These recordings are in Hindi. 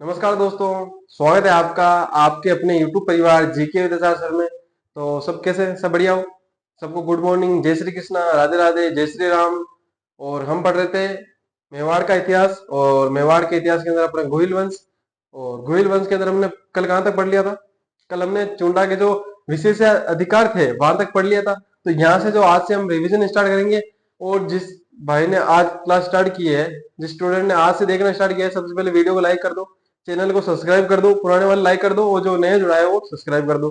नमस्कार दोस्तों। स्वागत है आपका आपके अपने YouTube परिवार जीके विद्यासागर सर में। तो सब कैसे सब बढ़िया हो। सबको गुड मॉर्निंग, जय श्री कृष्णा, राधे राधे, जय श्री राम। और हम पढ़ रहे थे मेवाड़ का इतिहास, और मेवाड़ के इतिहास के अंदर अपना गोहिल वंश। और गोहिल वंश के अंदर हमने कल कहाँ तक पढ़ लिया था। कल हमने चुंडा के जो विशेष अधिकार थे वहां तक पढ़ लिया था। तो यहाँ से जो आज से हम रिवीजन स्टार्ट करेंगे। और जिस भाई ने आज क्लास स्टार्ट की है, जिस स्टूडेंट ने आज से देखना स्टार्ट किया है, सबसे पहले वीडियो को लाइक कर दो, चैनल को सब्सक्राइब कर दो, पुराने वाले लाइक कर दो, और जो नए जुड़ा है वो सब्सक्राइब कर दो।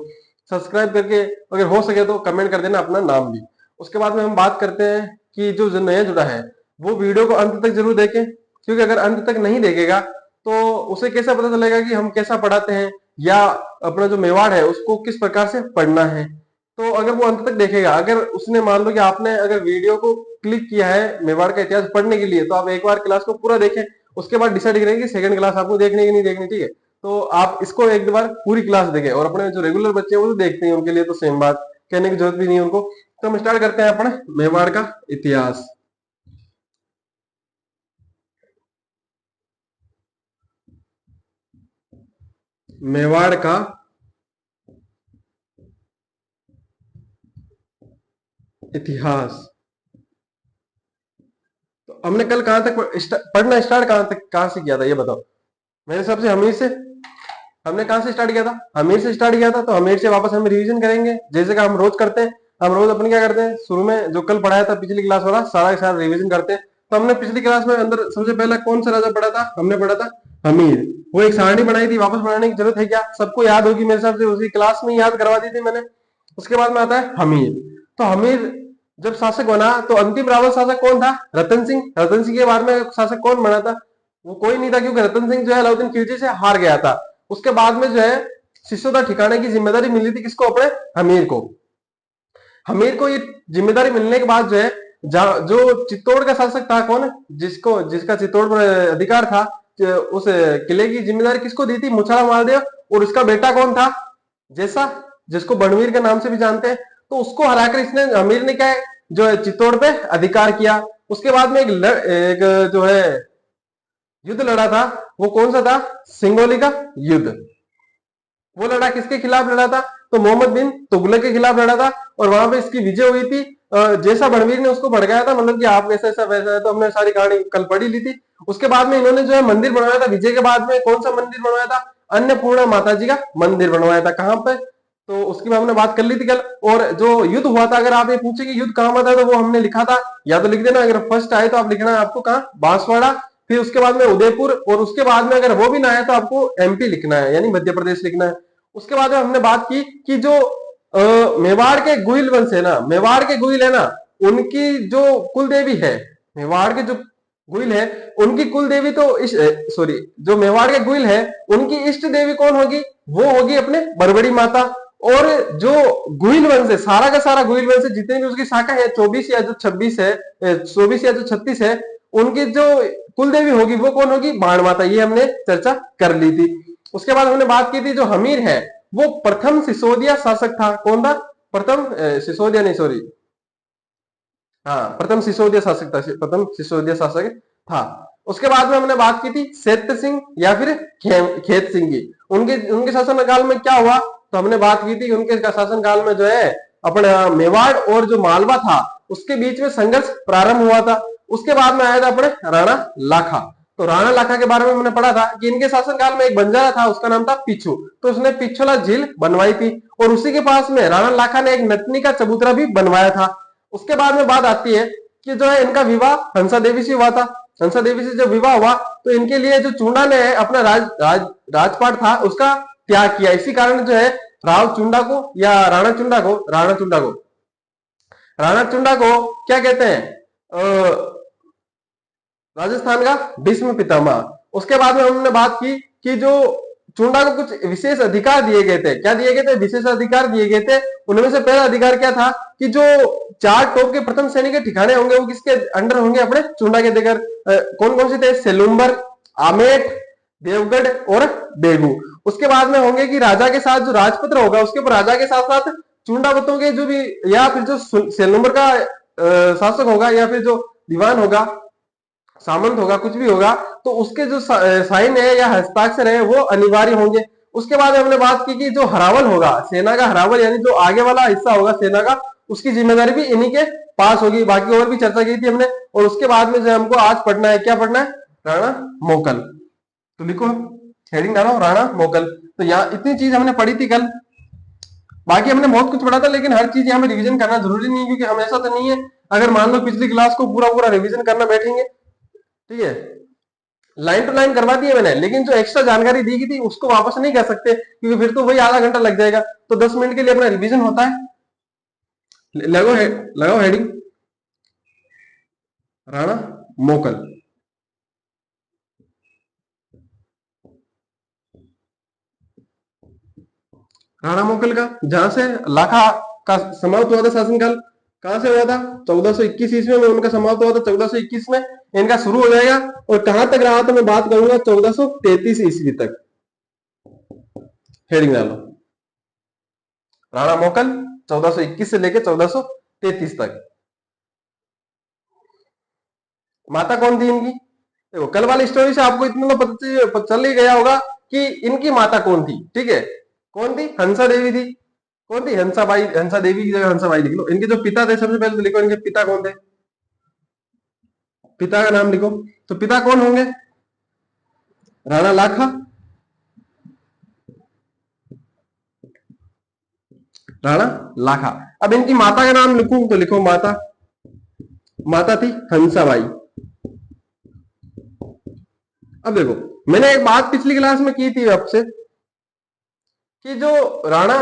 सब्सक्राइब करके अगर हो सके तो कमेंट कर देना अपना नाम भी। उसके बाद में हम बात करते हैं कि जो नया जुड़ा है वो वीडियो को अंत तक जरूर देखें, क्योंकि अगर अंत तक नहीं देखेगा तो उसे कैसा पता चलेगा कि हम कैसा पढ़ाते हैं, या अपना जो मेवाड़ है उसको किस प्रकार से पढ़ना है। तो अगर वो अंत तक देखेगा, अगर उसने मान लो कि आपने अगर वीडियो को क्लिक किया है मेवाड़ का इतिहास पढ़ने के लिए, तो आप एक बार क्लास को पूरा देखें। उसके बाद डिसाइड करेंगे कि सेकंड क्लास आपको देखनी कि नहीं देखनी, ठीक है। तो आप इसको एक बार पूरी क्लास देखें। और अपने जो रेगुलर बच्चे हैं वो तो देखते हैं, उनके लिए तो सेम बात कहने की जरूरत भी नहीं है उनको। तो हम स्टार्ट करते हैं अपने मेवाड़ का इतिहास। मेवाड़ का इतिहास। तो हमने कल कहां तक पढ़ना स्टार्ट कहां से किया था ये बताओ। मेरे हिसाब से हमीर से। हमने कहां से स्टार्ट किया था, हमीर से स्टार्ट किया था। तो हमीर से वापस हम रिवीजन करेंगे जैसे कि हम रोज करते हैं। हम रोज अपन क्या करते हैं, शुरू में जो कल पढ़ाया था पिछली क्लास वाला सारा के सारा रिवीजन करते हैं। तो हमने पिछली क्लास में अंदर सबसे पहला कौन सा राजा पढ़ा था, हमने पढ़ा था हमीर। वो एक सारणी बनाई थी, वापस बनाने की जरूरत है क्या, सबको याद होगी मेरे हिसाब से, उसी क्लास में याद करवा दी थी मैंने। उसके बाद में आता है हमीर। तो हमीर जब शासक बना तो अंतिम रावत शासक कौन था, रतन सिंह। रतन सिंह के बाद में शासक कौन बना था, वो कोई नहीं था, क्योंकि रतन सिंह जो है अलाउद्दीन खिलजी से हार गया था। उसके बाद में जो है सिसोदा ठिकाने की जिम्मेदारी मिली थी किसको, अपने हमीर को। हमीर को ये जिम्मेदारी मिलने के बाद जो है जो चित्तौड़ का शासक था कौन, जिसको जिसका चित्तौड़ पर अधिकार था, उस किले की जिम्मेदारी किसको दी थी, मुछाला मालदेव। और उसका बेटा कौन था, जैसा, जिसको बनवीर के नाम से भी जानते हैं। तो उसको हराकर इसने हमीर ने क्या है जो है चित्तौड़ पे अधिकार किया। उसके बाद में एक जो है युद्ध लड़ा था, वो कौन सा था, सिंगोली का युद्ध। वो लड़ा किसके खिलाफ लड़ा था, तो मोहम्मद बिन तुगलक के खिलाफ लड़ा था। और वहां पे इसकी विजय हुई थी। जैसा रणवीर ने उसको भड़काया था, मतलब कि आप वैसा ऐसा वैसा है, तो हमने सारी कहानी कल पढ़ी ली थी। उसके बाद में इन्होंने जो है मंदिर बनवाया था विजय के बाद में। कौन सा मंदिर बनवाया था, अन्नपूर्णा माता जी का मंदिर बनवाया था। कहां पे, तो उसकी भी हमने बात कर ली थी कल। और जो युद्ध हुआ था, अगर आप ये पूछे कि युद्ध कहां हुआ था, तो वो हमने लिखा था, या तो लिख देना, अगर फर्स्ट आए तो आप लिखना है आपको कहाँ, बांसवाड़ा। फिर उसके बाद में उदयपुर, और उसके बाद में अगर वो भी ना आए तो आपको एमपी लिखना है, यानी मध्य प्रदेश लिखना है। उसके बाद में हमने बात की कि जो मेवाड़ के गुइल वंश है ना, मेवाड़ के गुइल है ना, उनकी जो कुल देवी है, मेवाड़ के जो गुइल है उनकी कुल देवी तो सॉरी, जो मेवाड़ के गुइल है उनकी इष्ट देवी कौन होगी, वो होगी अपने बरबड़ी माता। और जो गुइल वंश है, सारा का सारा गुइल वंश है, जितनी भी उसकी शाखा है 24 या जो 26 है, 24 या जो 36 है, उनकी जो कुल देवी होगी वो कौन होगी, बाण माता। ये हमने चर्चा कर ली थी। उसके बाद हमने बात की थी जो हमीर है वो प्रथम सिसोदिया शासक था। कौन था, प्रथम सिसोदिया नहीं, सॉरी, हाँ, प्रथम सिसोदिया शासक था, प्रथम सिसोदिया शासक था। उसके बाद में हमने बात की थी सेत्र सिंह या फिर खेत सिंह की। उनके उनके शासन काल में क्या हुआ, तो हमने बात की थी उनके शासन काल में जो है अपना मेवाड़ और जो मालवा था उसके बीच में संघर्ष प्रारंभ हुआ था। उसके बाद में आया था अपने राणा लाखा। तो राणा लाखा के बारे में हमने पढ़ा था कि इनके शासनकाल में एक बंजारा था, उसका नाम था पिछू। तो उसने पिछला झील बनवाई थी, और उसी के पास में राणा लाखा ने एक नटनी का चबूतरा भी बनवाया था। उसके बाद में बात आती है कि जो है इनका विवाह हंसा देवी से हुआ था। हंसा देवी से जब विवाह हुआ तो इनके लिए जो चुंडा ने अपना राजपाट था उसका त्याग किया। इसी कारण जो है राव चुंडा को या राणा चुंडा को क्या कहते हैं, राजस्थान का भीष्म पितामह। उसके बाद में हमने बात की कि जो चुंडा को कुछ विशेष अधिकार दिए गए थे। क्या दिए गए थे, विशेष अधिकार दिए गए थे। उनमें से पहला अधिकार क्या था कि जो 4 टॉप के प्रथम श्रेणी के ठिकाने होंगे वो किसके अंडर होंगे, अपने चुंडा के देकर। कौन कौन से थे, सेलुम्बर, आमेट, देवगढ़ और बेगू। उसके बाद में होंगे कि राजा के साथ जो राजपत्र होगा उसके ऊपर राजा के साथ साथ चुंडावतों के जो भी, या फिर जो सेलुम्बर का शासक होगा, या फिर जो दीवान होगा, सामंत होगा, कुछ भी होगा, तो उसके जो साइन है या हस्ताक्षर है वो अनिवार्य होंगे। उसके बाद हमने बात की कि जो हरावल होगा, सेना का हरावल यानी जो आगे वाला हिस्सा होगा सेना का, उसकी जिम्मेदारी भी इन्हीं के पास होगी। बाकी और भी चर्चा की थी हमने। और उसके बाद में जो हमको आज पढ़ना है, क्या पढ़ना है? राणा मोकल। तो लिखो, हेडिंग डालो राणा मोकल। तो यहाँ इतनी चीज हमने पढ़ी थी कल। बाकी हमने बहुत कुछ पढ़ा था, लेकिन हर चीज यहाँ में रिवीजन करना जरूरी नहीं है, क्योंकि हमेशा तो नहीं है। अगर मान लो पिछली क्लास को पूरा पूरा रिवीजन करना बैठेंगे, ठीक है, लाइन टू लाइन करवा दी है मैंने, लेकिन जो एक्स्ट्रा जानकारी दी गई थी उसको वापस नहीं कर सकते, क्योंकि फिर तो वही आधा घंटा लग जाएगा। तो 10 मिनट के लिए अपना रिवीजन होता है। लगाओ हेडिंग राणा मोकल। राणा मोकल का जहां से लाखा का समाप्त हुआ था शासनकाल, कहां से हुआ था? 1421 ईस्वी में उनका समाप्त हुआ था। 1421 में इनका शुरू हो जाएगा। और कहां तक रहा तो मैं बात करूंगा 1433 ईस्वी तक। हेडिंग डालो राणा मोकल 1421 से लेकर 1433 तक। माता कौन थी इनकी? देखो, कल वाली स्टोरी से आपको इतना तो पता चल ही गया होगा कि इनकी माता कौन थी। ठीक है, कौन थी? हंसा देवी थी। कौन थी? हंसाबाई। हंसा देवी की जगह हंसाबाई लिख लो। इनके जो पिता थे, सबसे पहले तो लिखो इनके पिता कौन थे। पिता का नाम लिखो। तो पिता कौन होंगे? राणा लाखा, राणा लाखा। अब इनकी माता का नाम लिखूं तो लिखो माता। माता थी हंसाबाई। अब देखो, मैंने एक बात पिछली क्लास में की थी आपसे कि जो राणा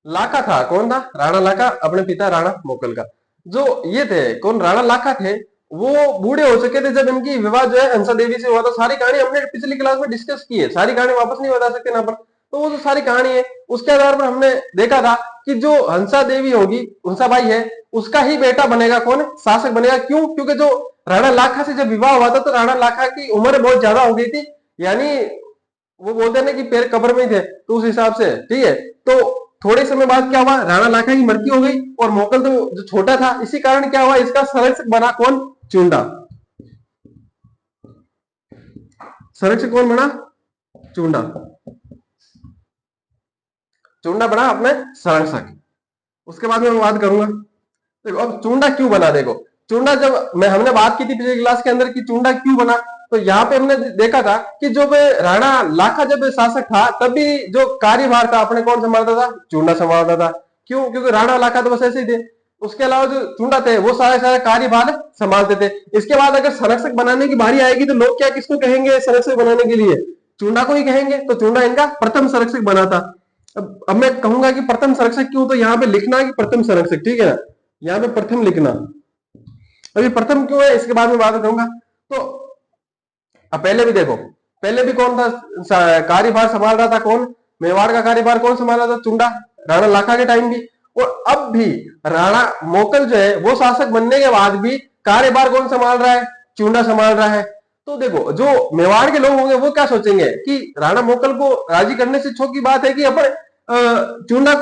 लाखा था, कौन था? राणा लाखा, अपने पिता राणा मोकल का जो ये थे, कौन? राणा लाखा थे। वो बूढ़े हो चुके थे जब इनकी विवाह जो है हंसा देवी से हुआ था। सारी कहानी हमने पिछली क्लास में डिस्कस की है, सारी कहानी वापस नहीं बता सकते ना अपन। तो वो जो सारी कहानी है उसके आधार पर हमने देखा था कि जो हंसा देवी होगी, हंसाबाई है, उसका ही बेटा बनेगा कौन? शासक बनेगा। क्यों? क्योंकि जो राणा लाखा से जब विवाह हुआ था तो राणा लाखा की उम्र बहुत ज्यादा हो गई थी, यानी वो बोलते हैं ना कि पैर कब्र में ही थे, तो उस हिसाब से। ठीक है, तो थोड़े समय बाद क्या हुआ? राणा लाखा की मृत्यु हो गई और मोकल तो जो छोटा था, इसी कारण क्या हुआ? इसका संरक्षक बना कौन? चुंडा। संरक्षक कौन बना? चुंडा। चुंडा बना अपने संरक्षक। उसके बाद में मैं बात करूंगा। देखो, अब चुंडा क्यों बना? देखो, चुंडा जब हमने बात की थी पिछले क्लास के अंदर कि चुंडा क्यों बना, तो यहाँ पे हमने देखा था कि जब राणा लाखा जब शासक था तब भी जो कार्यभार था अपने कौन संभालता था? चुंडा संभालता था। क्यों? क्योंकि राणा लाखा तो बस ऐसे ही थे। उसके अलावा जो चुंडा थे वो सारे सारे कार्यभार संभालते थे। इसके बाद अगर संरक्षक बनाने की बारी आएगी तो लोग क्या किसको कहेंगे संरक्षक बनाने के लिए? चुंडा को ही कहेंगे। तो चुंडा इनका प्रथम संरक्षक बना था। अब मैं कहूंगा कि प्रथम संरक्षक क्यों, तो यहाँ पे लिखना है कि प्रथम संरक्षक। ठीक है ना, यहाँ पे प्रथम लिखना। अभी प्रथम क्यों है इसके बाद में बात करूंगा। तो अब पहले भी देखो, पहले भी कौन था कार्यभार संभाल रहा था? कौन? मेवाड़ का कार्यभार कौन संभाल रहा था? चुंडा। राणा लाखा के टाइम भी। और अब भी राणा मोकल जो है वो शासक बनने के बाद भी कार्यभार कौन संभाल रहा है? चुंडा संभाल रहा है। तो देखो, जो मेवाड़ के लोग होंगे वो क्या सोचेंगे कि राणा मोकल को राजी करने से छोटी बात है कि अपने चुंडा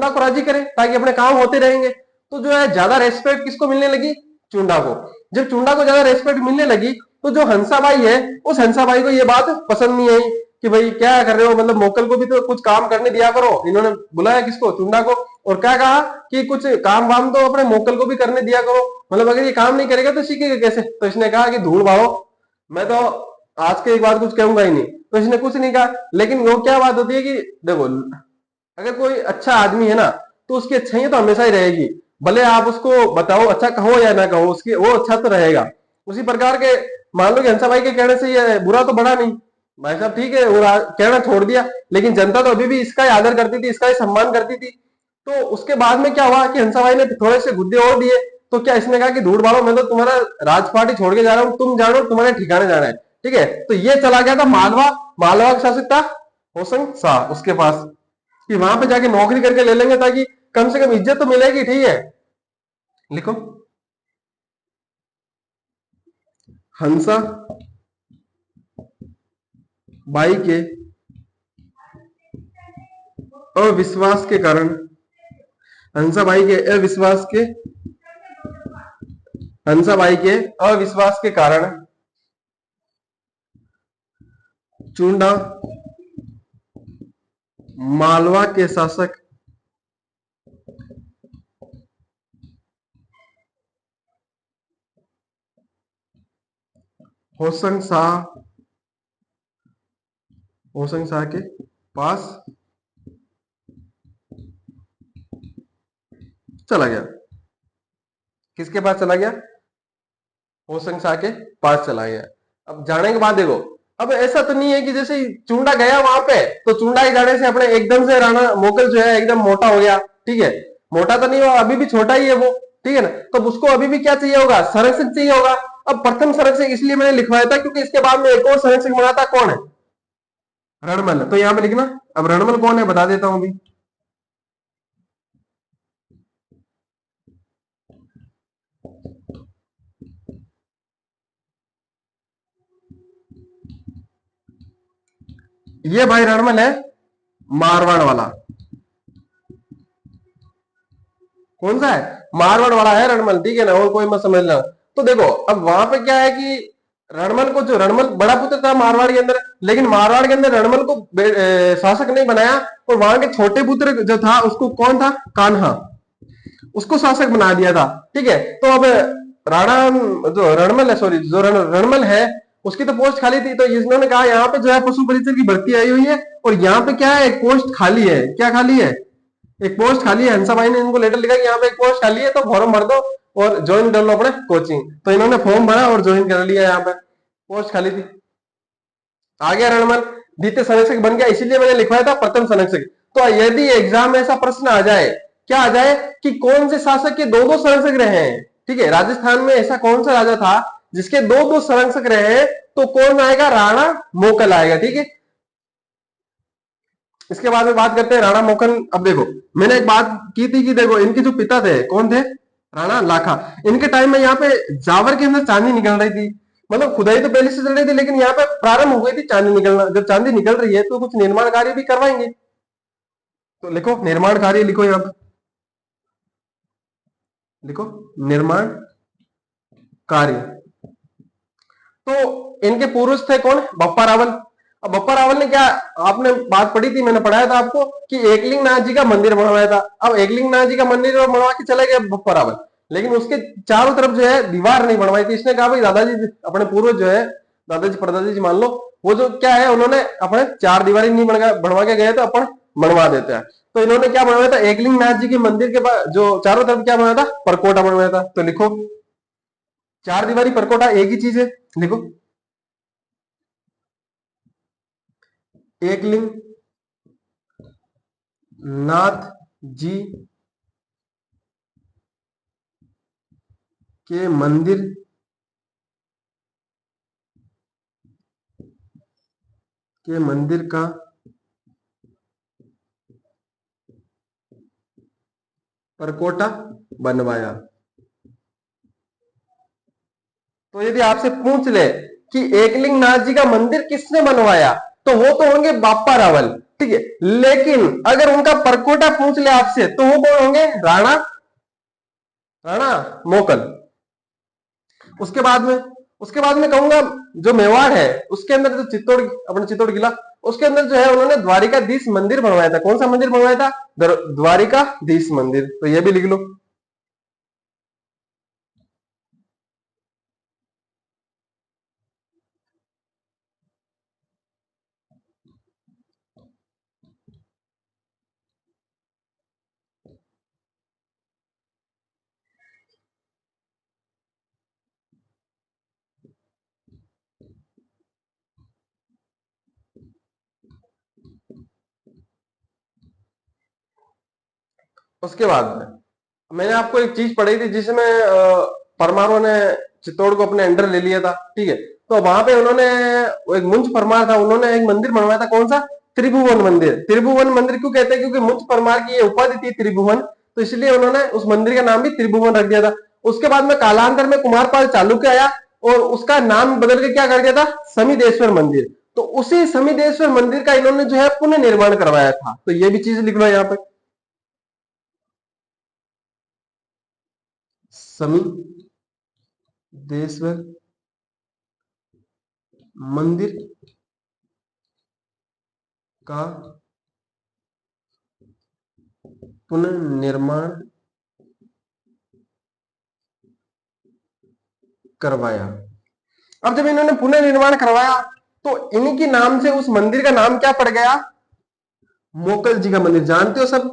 को राजी करें ताकि अपने काम होते रहेंगे। तो जो है ज्यादा रेस्पेक्ट किसको मिलने लगी? चुंडा को। जब चुंडा को ज्यादा रेस्पेक्ट मिलने लगी तो जो हंसाबाई है उस हंसाबाई को ये बात पसंद नहीं आई कि भाई क्या कर रहे हो, मतलब मोकल को भी तो कुछ काम करने दिया करो। इन्होंने बुलाया किसको? चुंडा को। और क्या कहा कि कुछ काम वाम तो अपने मोकल को भी करने दिया करो, मतलब अगर ये काम नहीं करेगा तो सीखेगा कैसे? तो इसने कहा कि धूल भाड़ो, मैं तो आज के एक बार कुछ कहूंगा ही नहीं। तो इसने कुछ नहीं कहा। लेकिन वो क्या बात होती है कि देखो, अगर कोई अच्छा आदमी है ना तो उसकी अच्छाई तो हमेशा ही रहेगी, भले आप उसको बताओ अच्छा कहो या ना कहो, उसकी वो अच्छा तो रहेगा। उसी प्रकार के मान लो कि हंसा भाई के कहने से ये बुरा तो बढ़ा नहीं, भाई साहब ठीक है वो कहना छोड़ दिया, लेकिन जनता तो अभी भी इसका ही आदर करती थी, इसका ही सम्मान करती थी। तो उसके बाद में क्या हुआ कि हंसा भाई ने थोड़े से गुद्दे और दिए। तो क्या इसने कहा कि धूड़ बाड़ो, मैं तो तुम्हारा राज पार्टी छोड़ के जा रहा हूं, तुम जानो तुम्हारे ठिकाने जाना है। ठीक है, तो ये चला गया था मालवा। मालवा का शासक था होशंग शाह, उसके पास कि वहां पे जाके नौकरी करके ले लेंगे ताकि कम से कम इज्जत तो मिलेगी। ठीक है, लिखो हंसा बाई के अविश्वास के कारण, हंसाबाई के अविश्वास के, हंसाबाई के अविश्वास के कारण चूंडा मालवा के शासक होशंग शाह के पास चला गया। किसके पास चला गया? होशंग शाह के पास चला गया। अब जाने के बाद देखो, अब ऐसा तो नहीं है कि जैसे चुंडा गया वहां पे तो चुंडा ही जाने से अपने एकदम से राणा मोकल जो है एकदम मोटा हो गया। ठीक है, मोटा तो नहीं हुआ, अभी भी छोटा ही है वो। ठीक है ना, तो उसको अभी भी क्या चाहिए होगा? संरक्षक चाहिए होगा। अब प्रथम संरक्षक इसलिए मैंने लिखवाया था क्योंकि इसके बाद में एक और संरक्षक बना था, कौन है? रणमल। तो यहां पे लिखना। अब रणमल कौन है बता देता हूं अभी। ये भाई रणमल है मारवाड़ वाला। कौन सा है? मारवाड़ वाला है रणमल। ठीक है ना, और कोई मत समझ लेना। तो देखो अब वहां पे क्या है कि रणमल को, जो रणमल बड़ा पुत्र था मारवाड़ के अंदर, लेकिन मारवाड़ के अंदर रणमल को शासक नहीं बनाया, और वहां के छोटे पुत्र जो था उसको, कौन था? कान्हा, उसको शासक बना दिया था। ठीक है, तो अब राणा, जो रणमल है, सॉरी जो रणमल है, उसकी तो पोस्ट खाली थी, तो इन्होंने कहा यहाँ पे जो है पशु परिचर की भर्ती आई हुई है, और यहाँ पे क्या है? एक पोस्ट खाली है। क्या खाली है? एक पोस्ट खाली है। हंसा भाई ने इनको लेटर लिखा कि यहाँ पे एक पोस्ट खाली है, तो फॉर्म भर दो और ज्वाइन कर लो अपने कोचिंग। तो इन्होंने फॉर्म भरा और ज्वाइन कर लिया। यहाँ पे पोस्ट खाली थी। आ गया रणमल, द्वितीय संरक्षक बन गया, इसीलिए मैंने लिखवाया था प्रथम संरक्षक। तो यदि एग्जाम में ऐसा प्रश्न आ जाए, क्या आ जाए कि कौन से शासक के दो दो संरक्षक रहे हैं? ठीक है, राजस्थान में ऐसा कौन सा राजा था जिसके दो दो संरक्षक रहे हैं? तो कौन आएगा? राणा मोकल आएगा। ठीक है, इसके बाद में बात करते हैं राणा मोकल। अब देखो, मैंने एक बात की थी कि देखो इनके जो पिता थे, कौन थे? राणा लाखा। इनके टाइम में यहाँ पे जावर के अंदर चांदी निकल रही थी। मतलब खुदाई तो पहले से चल रही थी, लेकिन यहाँ पे प्रारंभ हो गई थी चांदी निकलना। जब चांदी निकल रही है तो कुछ निर्माण कार्य भी करवाएंगे। तो लिखो निर्माण कार्य, लिखो यहाँ पे, लिखो निर्माण कार्य। तो इनके पूर्वज थे कौन? बप्पा रावल। अब बप्पा रावल ने क्या, आपने बात पढ़ी थी, मैंने पढ़ाया था आपको कि एकलिंग नाथ जी का मंदिर बनवाया था। अब एकलिंग नाथ जी का मंदिर बनवा के चले गए बप्पा रावल, लेकिन उसके चारों तरफ जो है दीवार नहीं बनवाई थी। इसने कहा भाई दादाजी, अपने पूर्वज जो है, दादाजी परदादी जी मान लो, वो जो क्या है, उन्होंने अपने चार दीवारी नहीं बनवा के गए, तो अपन बनवा देते हैं। तो इन्होंने क्या बनवाया था? एकलिंग नाथ जी के मंदिर के पास जो चारों तरफ क्या बनवाया था? परकोटा बनवाया था। तो लिखो, चार दीवारी परकोटा एक ही चीज है। लिखो, एकलिंग नाथ जी के मंदिर का परकोटा बनवाया। तो यदि आपसे पूछ ले कि एकलिंग नाथ जी का मंदिर किसने बनवाया, तो वो तो होंगे बाप्पा रावल। ठीक है, लेकिन अगर उनका परकोटा पूछ ले आपसे, तो वो कौन होंगे? राणा राणा मोकल। उसके बाद में, कहूंगा, जो मेवाड़ है उसके अंदर जो चित्तौड़, अपने चित्तौड़ किला, उसके अंदर जो है उन्होंने द्वारिकाधीश मंदिर बनवाया था। कौन सा मंदिर बनवाया था? द्वारिकाधीश मंदिर। तो ये भी लिख लो। उसके बाद में मैंने आपको एक चीज पढ़ी थी जिसमें परमारों ने चित्तौड़ को अपने अंडर ले लिया था। ठीक है, तो वहां पे उन्होंने, वो एक मुंज परमार था, उन्होंने एक मंदिर बनवाया था। कौन सा? त्रिभुवन मंदिर। त्रिभुवन मंदिर क्यों कहते हैं? क्योंकि मुंज परमार की ये उपाधि थी त्रिभुवन, तो इसलिए उन्होंने उस मंदिर का नाम भी त्रिभुवन रख दिया था। उसके बाद में कालांतर में कुमारपाल चालुक्य आया और उसका नाम बदल के क्या कर दिया था? समीदेश्वर मंदिर। तो उसी समीदेश्वर मंदिर का इन्होंने जो है पुनः निर्माण करवाया था। तो ये भी चीज लिख लो यहाँ पे, समीदेश्वर मंदिर का पुनर्निर्माण करवाया। अब जब इन्होंने पुनर्निर्माण करवाया तो इनके नाम से उस मंदिर का नाम क्या पड़ गया? मोकल जी का मंदिर। जानते हो सब,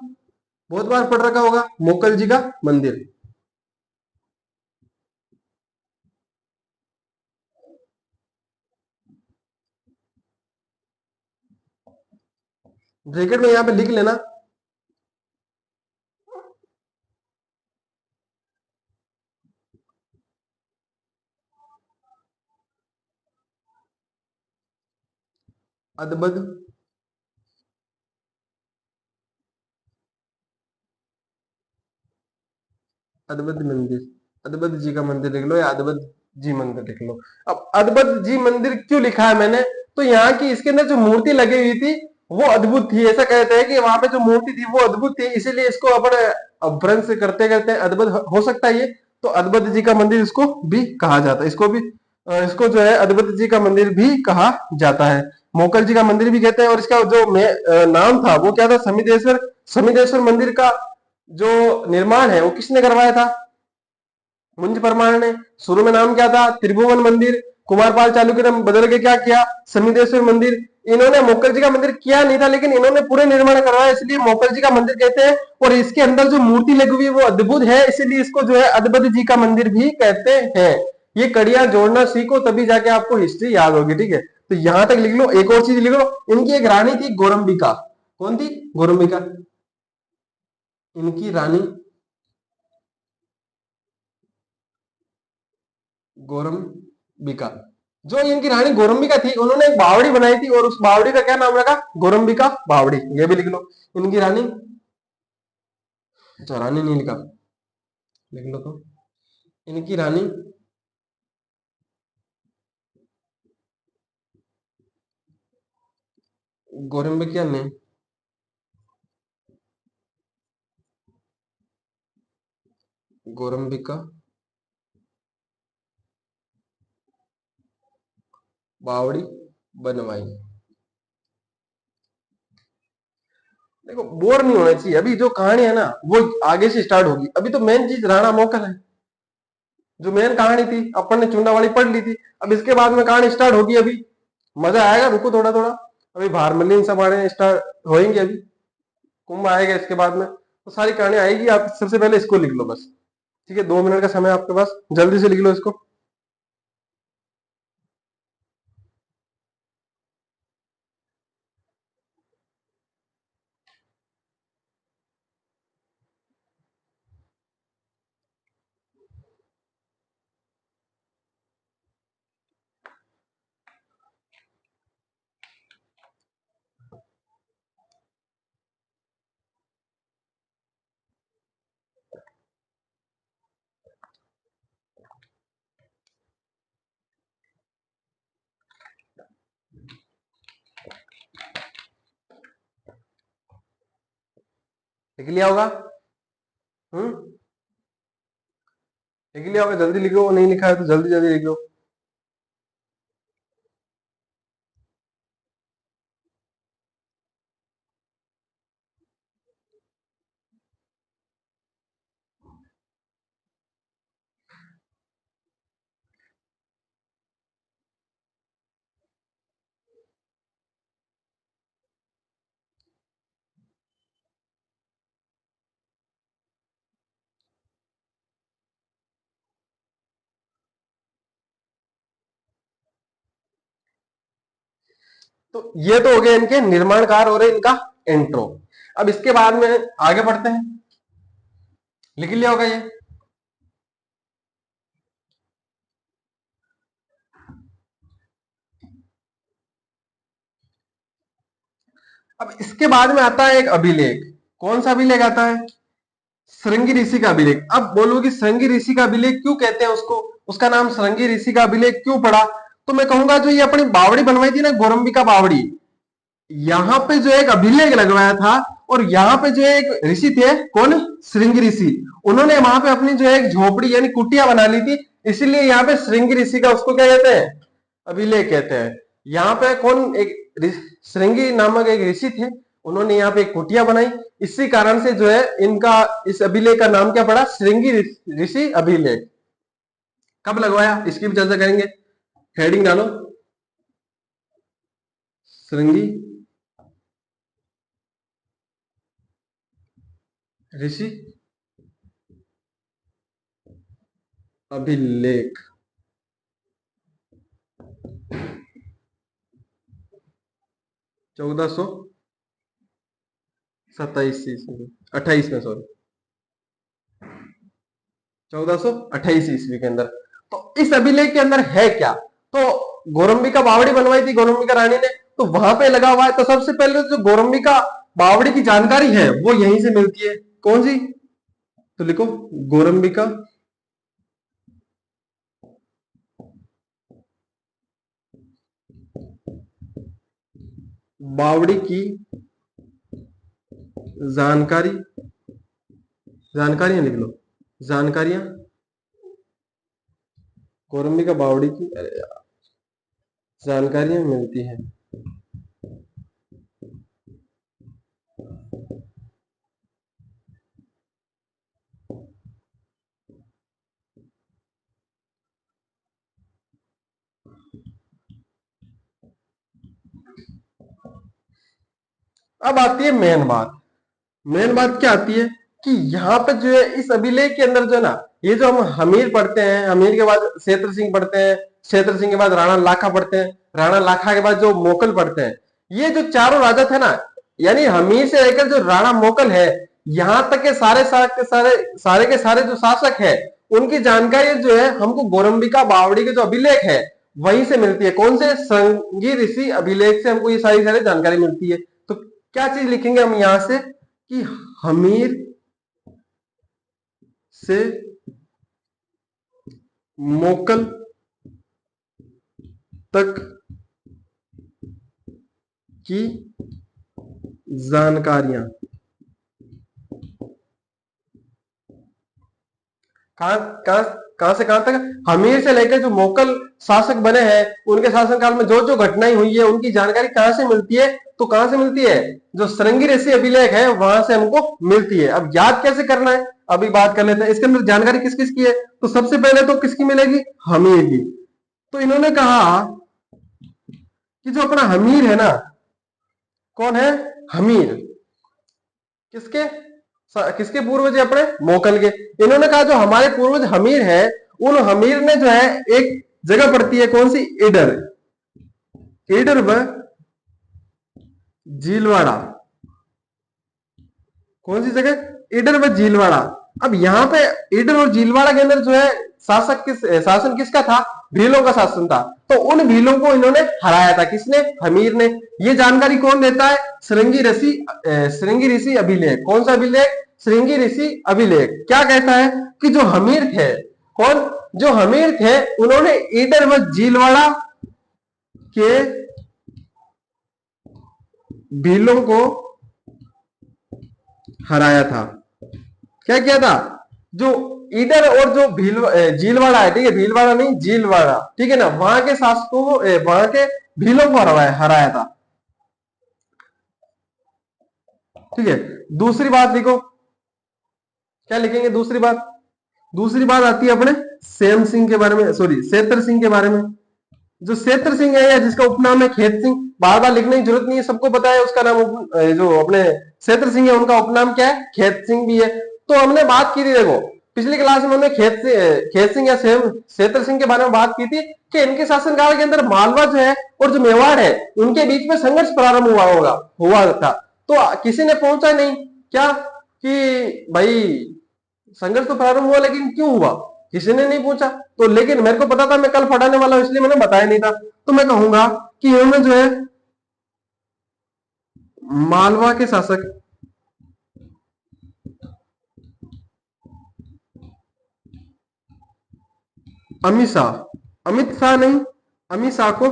बहुत बार पढ़ रखा होगा मोकल जी का मंदिर। ब्रैकेट में यहां पे लिख लेना। अदबद अदबद मंदिर, अदबद जी का मंदिर लिख लो या अदबद जी मंदिर लिख लो। अब अदबद जी मंदिर क्यों लिखा है मैंने? तो यहाँ की इसके अंदर जो मूर्ति लगी हुई थी वो अद्भुत थी। ऐसा कहते हैं कि वहां पे जो मूर्ति थी वो अद्भुत थी, इसीलिए इसको अपन अपभ्रंश करते करते अदबद हो सकता है ये। तो अदबद जी का मंदिर इसको भी कहा जाता है, इसको भी इसको जो है अदबद जी का मंदिर भी कहा जाता है, मोकल जी का मंदिर भी कहते हैं। और इसका जो नाम था वो क्या था? समिदेश्वर। समिदेश्वर मंदिर का जो निर्माण है वो किसने करवाया था? मुंज परमार ने। शुरू में नाम क्या था? त्रिभुवन मंदिर। कुमारपाल चालुक्य ने बदल के क्या किया? समिदेश्वर मंदिर। इन्होंने मोकल जी का मंदिर किया नहीं था, लेकिन इन्होंने पूरे निर्माण करवाया, इसलिए मोकल जी का मंदिर कहते हैं। और इसके अंदर जो मूर्ति लगी हुई है वो अद्भुत है, इसीलिए इसको जो है अद्भुत जी का मंदिर भी कहते हैं। ये कड़ियां जोड़ना सीखो तभी जाके आपको हिस्ट्री याद होगी, ठीक है? तो यहां तक लिख लो। एक और चीज लिख लो, इनकी एक रानी थी गोरंबिका। कौन थी? गोरंबिका। इनकी रानी गोरंबिका। जो इनकी रानी गोरंबिका थी उन्होंने एक बावड़ी बनाई थी और उस बावड़ी का क्या नाम रखा? गोरंबिका बावड़ी। ये भी लिख लो। इनकी रानी, अच्छा रानी नहीं लिखा, लिख लो तो। इनकी रानी गोरंबिका ने गोरंबिका बावड़ी बनवाई। देखो बोर नहीं होना चाहिए, अभी जो कहानी है ना वो आगे से स्टार्ट होगी। अभी तो मेन चीज राणा मोकल है, जो मेन कहानी थी अपन ने चुंडावाली पढ़ ली थी। अब इसके बाद में कहानी स्टार्ट होगी, अभी मजा आएगा। रुको थोड़ा थोड़ा, अभी भारमल्लीन सब आने स्टार्ट होएंगे, अभी कुंभ आएगा इसके बाद में, तो सारी कहानी आएगी। आप सबसे पहले इसको लिख लो बस, ठीक है? 2 मिनट का समय आपके पास, जल्दी से लिख लो इसको। लिख लिया होगा? हम्म, लिख लिया होगा? जल्दी लिखो, नहीं लिखा है तो जल्दी जल्दी लिखो। तो ये तो हो गया इनके निर्माणकार और इनका इंट्रो। अब इसके बाद में आगे बढ़ते हैं। लिख लिया होगा ये? अब इसके बाद में आता है एक अभिलेख। कौन सा अभिलेख आता है? श्रृंगी ऋषि का अभिलेख। अब बोलो कि श्रृंगी ऋषि का अभिलेख क्यों कहते हैं उसको, उसका नाम श्रृंगी ऋषि का अभिलेख क्यों पड़ा? तो मैं कहूंगा जो ये अपनी बावड़ी बनवाई थी ना, गोरंबिका बावड़ी, यहाँ पे जो एक अभिलेख लगवाया था। और यहाँ पे जो एक ऋषि थे, कौन? श्रृंगी ऋषि। उन्होंने वहां पे अपनी जो एक झोपड़ी यानी कुटिया बना ली थी, इसीलिए यहाँ पे श्रृंगी ऋषि का उसको क्या कहते हैं? अभिलेख कहते हैं। यहाँ पे कौन एक श्रृंगी नामक एक ऋषि थे, उन्होंने यहाँ पे एक कुटिया बनाई। इसी कारण से जो है इनका इस अभिलेख का नाम क्या पड़ा, श्रृंगी ऋषि अभिलेख। कब लगवाया इसकी भी चर्चा करेंगे। हेडिंग डालो, श्रृंगी ऋषि अभिलेख। 1427 ईस्वी, 28 में, सॉरी 1428 ईस्वी के अंदर। तो इस अभिलेख के अंदर है क्या, तो गौरंबिका बावड़ी बनवाई थी गौरंबिका रानी ने, तो वहां पे लगा हुआ है। तो सबसे पहले जो गौरंबिका बावड़ी की जानकारी है वो यहीं से मिलती है। कौन सी, तो लिखो गौरंबिका बावड़ी की जानकारियां लिख लो, जानकारियां गौरंबिका बावड़ी की जानकारियां मिलती हैं। अब आती है मेन बात। मेन बात क्या आती है कि यहाँ पे जो है इस अभिलेख के अंदर जो है ना, ये जो हम हमीर पढ़ते हैं, हमीर के बाद क्षेत्र सिंह पढ़ते हैं, क्षेत्र सिंह के बाद राणा लाखा पढ़ते हैं, राणा लाखा के बाद जो मोकल पढ़ते हैं, ये जो चारों राजा थे ना, यानी हमीर से लेकर जो राणा मोकल है, यहाँ तक के सारे के सारे जो शासक है, उनकी जानकारी जो है हमको गौरंबिका बावड़ी के जो अभिलेख है वहीं से मिलती है। कौन से, श्रृंगी ऋषि अभिलेख से हमको ये सारी जानकारी मिलती है। तो क्या चीज लिखेंगे हम यहां से कि हमीर से मोकल तक की जानकारियां, कहां से कहां तक, हमीर से लेकर जो मोकल शासक बने हैं उनके शासनकाल में जो जो घटनाएं हुई है उनकी जानकारी कहां से मिलती है, तो कहां से मिलती है, जो श्रृंगी ऋषि अभिलेख है वहां से हमको मिलती है। अब याद कैसे करना है अभी बात कर लेते हैं। इसके अंदर जानकारी किस किस की है, तो सबसे पहले तो किसकी मिलेगी, हमीर की। तो इन्होंने कहा कि जो अपना हमीर है ना, कौन है, हमीर, किसके किसके पूर्वज है, अपने मोकल के। इन्होंने कहा जो हमारे पूर्वज हमीर है, उन हमीर ने जो है एक जगह पड़ती है, कौन सी, ईडर, ईडर व जीलवाड़ा। कौन सी जगह, ईडर व जीलवाड़ा। अब यहाँ पे ईडर और जीलवाड़ा के अंदर जो है शासन किसका था, भीलों का शासन था। तो उन भीलों को इन्होंने हराया था, किसने, हमीर ने। ये जानकारी कौन देता है, श्रृंगी ऋषि अभिलेख। कौन सा अभिलेख, श्रृंगी ऋषि अभिलेख। क्या कहता है कि जो हमीर थे, कौन, जो हमीर थे, उन्होंने ईडर व जीलवाड़ा के भीलों को हराया था। क्या किया था, जो ईडर और जो जीलवाड़ा है, ठीक है, भीलवाड़ा नहीं, जीलवाड़ा, ठीक है ना, वहां के शासकों को, वहां के भीलों को हराया था। ठीक है, दूसरी बात लिखो, क्या लिखेंगे दूसरी बात, दूसरी बात आती है अपने सेम सिंह के बारे में, सॉरी क्षेत्र सिंह के बारे में। जो क्षेत्र सिंह है या जिसका उपनाम है खेत सिंह, बार बार लिखने की जरूरत नहीं है, सबको पता है उसका नाम, जो अपने क्षेत्र सिंह है उनका उपनाम क्या है, खेत सिंह भी है। तो हमने बात की थी, देखो पिछली क्लास में हमने खेत सिंह या क्षेत्र सिंह के बारे में बात की थी कि इनके शासनकाल के अंदर मालवा जो है और जो मेवाड़ है उनके बीच में संघर्ष प्रारंभ हुआ था। तो किसी ने पहुंचा नहीं, क्या कि भाई संघर्ष तो प्रारंभ हुआ लेकिन क्यों हुआ, किसी ने नहीं पूछा। तो लेकिन मेरे को पता था मैं कल पढ़ाने वाला हूं, इसलिए मैंने बताया नहीं था। तो मैं कहूंगा कि इन्होंने जो है मालवा के शासक अमित शाह नहीं, अमित शाह को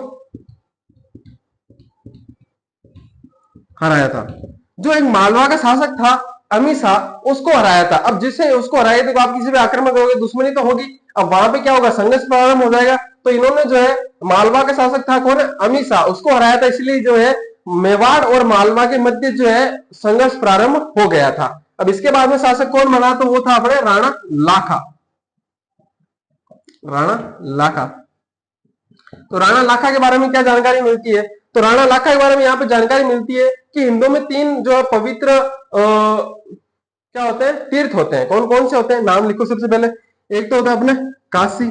हराया था। जो एक मालवा का शासक था अमित शाह, उसको हराया था। अब जिसे उसको हराया तो आप किसी पे आक्रमण करोगे, दुश्मनी तो होगी। अब वहां पे क्या होगा, संघर्ष प्रारंभ हो जाएगा। तो इन्होंने जो है मालवा का शासक था कौन, अमीर शाह, उसको हराया था, इसलिए जो है मेवाड़ और मालवा के मध्य जो है संघर्ष प्रारंभ हो गया था। अब इसके बाद में शासक कौन बना, तो वो था अपने राणा लाखा। राणा लाखा। तो राणा लाखा के बारे में क्या जानकारी मिलती है, तो राणा लाखा के बारे में यहाँ पे जानकारी मिलती है कि हिंदुओं में तीन जो पवित्र क्या होते हैं, तीर्थ होते हैं। कौन कौन से होते हैं, नाम लिखो सबसे पहले। एक तो होता है अपने काशी,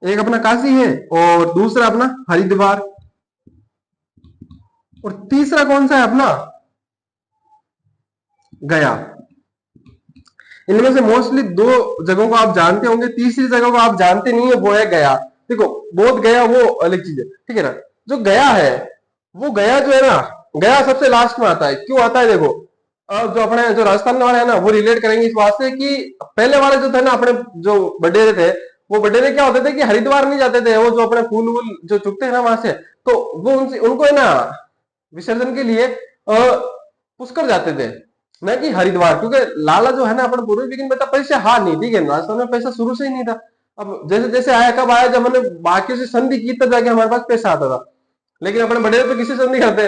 एक अपना काशी है, और दूसरा अपना हरिद्वार, और तीसरा कौन सा है अपना गया। इनमें से मोस्टली दो जगहों को आप जानते होंगे, तीसरी जगह को आप जानते नहीं है, वो है गया। देखो बोध गया वो अलग चीज है, ठीक है ना। जो गया है, वो गया जो है ना, गया सबसे लास्ट में आता है। क्यों आता है, देखो अब जो अपने जो राजस्थान वाले हैं ना, वो रिलेट करेंगे इस बात से कि पहले वाले जो थे ना अपने जो बडेरे थे, वो बडेरे क्या होते थे कि हरिद्वार नहीं जाते थे, वो जो अपने फूल वूल जो चुगते हैं ना वहां से, तो वो उनसे उनको है ना विसर्जन के लिए पुष्कर जाते थे, न कि हरिद्वार। क्योंकि लाला जो है ना अपने पूर्वज लेकिन बेटा पैसे हाँ नहीं, ठीक है, राजस्थान में पैसा शुरू से ही नहीं था। अब जैसे जैसे आया, कब आया, जब हमने बाकी से संधि की तब जाके हमारे पास पैसा आता था। लेकिन अपने बडेरे तो किसी संधि करते,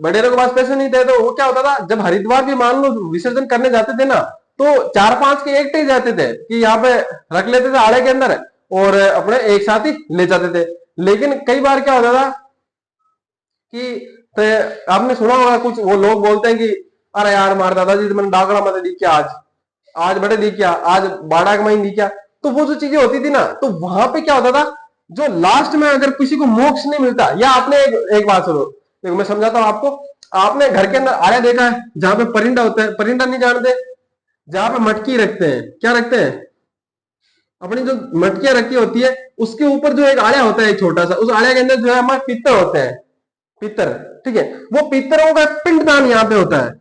बडेरे के पास पैसे नहीं थे, तो वो क्या होता था, जब हरिद्वार भी मान लो विसर्जन करने जाते थे ना, तो चार पांच के एक ही जाते थे कि यहाँ पे रख लेते थे आड़े के अंदर, और अपने एक साथ ही ले जाते थे। लेकिन कई बार क्या होता था कि तो आपने सुना होगा कुछ वो लोग बोलते हैं कि अरे यार मार दादाजी मैंने डाकड़ा मत दी क्या, आज आज बड़े दी क्या, आज बाड़ा के महीने दी क्या। तो वो जो चीजें होती थी ना, तो वहां पे क्या होता था, जो लास्ट में अगर किसी को मोक्ष नहीं मिलता, या आपने एक बात सुनो, देखो मैं समझाता हूँ आपको। आपने घर के अंदर आया देखा है जहां पे परिंदा होता है, परिंदा नहीं जानते, जहां पे मटकी रखते हैं, क्या रखते हैं, अपनी जो मटकियां रखी होती है उसके ऊपर जो एक आड़ा होता है, एक छोटा सा, उस आड़े के अंदर जो है हमारे पित्तर होते हैं, पितर, ठीक है। वो पितरों का पिंडदान यहाँ पे होता है।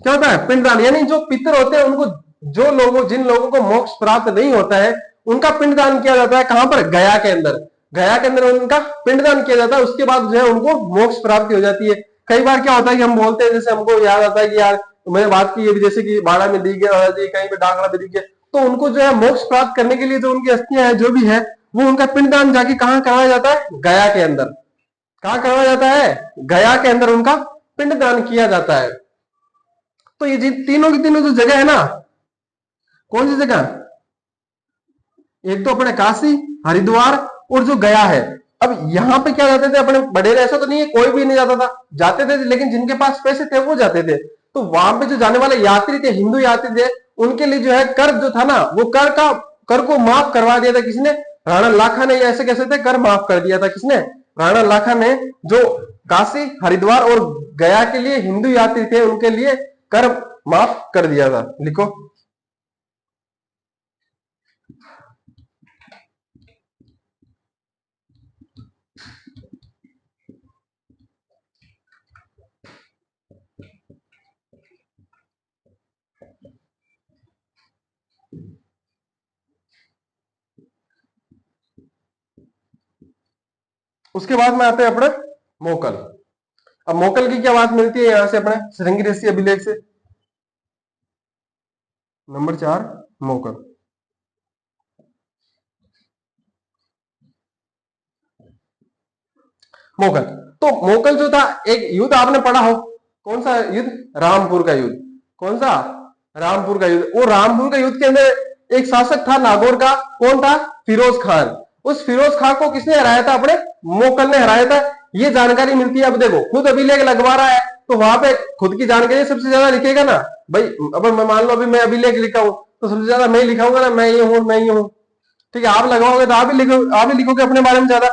क्या होता है, पिंडदान, यानी जो पितर होते हैं उनको, जो लोगों जिन लोगों को मोक्ष प्राप्त नहीं होता है, उनका पिंडदान किया जाता है। कहां पर, गया के अंदर। गया के अंदर उनका पिंडदान किया जाता है, उसके बाद जो है उनको मोक्ष प्राप्ति हो जाती है। कई बार क्या होता है कि हम बोलते हैं, जैसे हमको याद आता है कि यार मैंने बात की है जैसे कि बाड़ा में दी गया, कहीं पे डाकड़ा में दी गया, तो उनको जो है मोक्ष प्राप्त करने के लिए जो उनकी अस्थियां है जो भी है, वो उनका पिंडदान जाके कहां करवाया जाता है, गया के अंदर। कहां करवाया जाता है, गया के अंदर उनका पिंडदान किया जाता है। तो ये तीनों की तीनों जो जगह है ना, कौन सी जगह, एक तो अपने काशी, हरिद्वार, और जो गया है। अब यहाँ पे क्या जाते थे अपने बडेरे, ऐसा तो नहीं है कोई भी नहीं जाता था, जाते थे, लेकिन जिनके पास पैसे थे वो जाते थे। तो वहां पे जो जाने वाले यात्री थे, हिंदू यात्री थे, उनके लिए जो है कर जो था ना, वो कर को माफ करवा दिया था किसने, राणा लाखा ने। ऐसे कैसे थे, कर माफ कर दिया था किसने, राणा लाखा ने। जो काशी, हरिद्वार और गया के लिए हिंदू यात्री थे, उनके लिए कर माफ कर दिया था। लिखो। उसके बाद में आते हैं अपने मोकल। अब मोकल की क्या बात मिलती है यहां से अपने श्रृंगी ऋषि अभिलेख से, नंबर 4 मोकल। मोकल, तो मोकल जो था, एक युद्ध आपने पढ़ा हो, कौन सा युद्ध, रामपुर का युद्ध। कौन सा, रामपुर का युद्ध। वो रामपुर का युद्ध के अंदर एक शासक था नागौर का, कौन था, फिरोज खान। उस फिरोज खान को किसने हराया था, अपने मोकल ने हराया था। ये जानकारी मिलती है। अब देखो खुद अभिलेख लगवा रहा है, तो वहां पे खुद की जानकारी सबसे ज्यादा लिखेगा ना भाई। अब मैं मान लो अभी मैं अभिलेख लिखा हूं, तो सबसे ज्यादा मैं लिखाऊंगा ना, मैं ये हूं, मैं ये हूं। ठीक है, आप लगवाओगे तो आप ही लिखोगे अपने बारे में ज्यादा।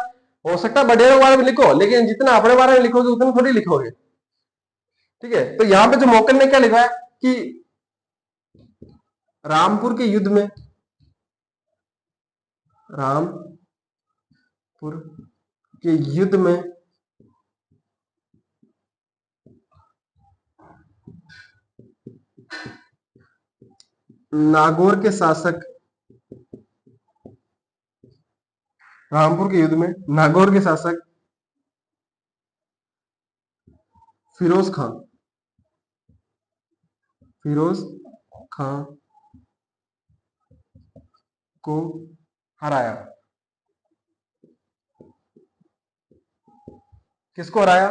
हो सकता है बड़े के बारे में लिखो, लेकिन जितना अपने बारे में लिखोगे उतना थोड़ी लिखोगे। ठीक है, तो यहाँ पे जो मोकल ने क्या लिखा है कि रामपुर के युद्ध में, रामपुर के युद्ध में नागौर के शासक, रामपुर के युद्ध में नागौर के शासक फिरोज खान, फिरोज खान को हराया। किसको हराया?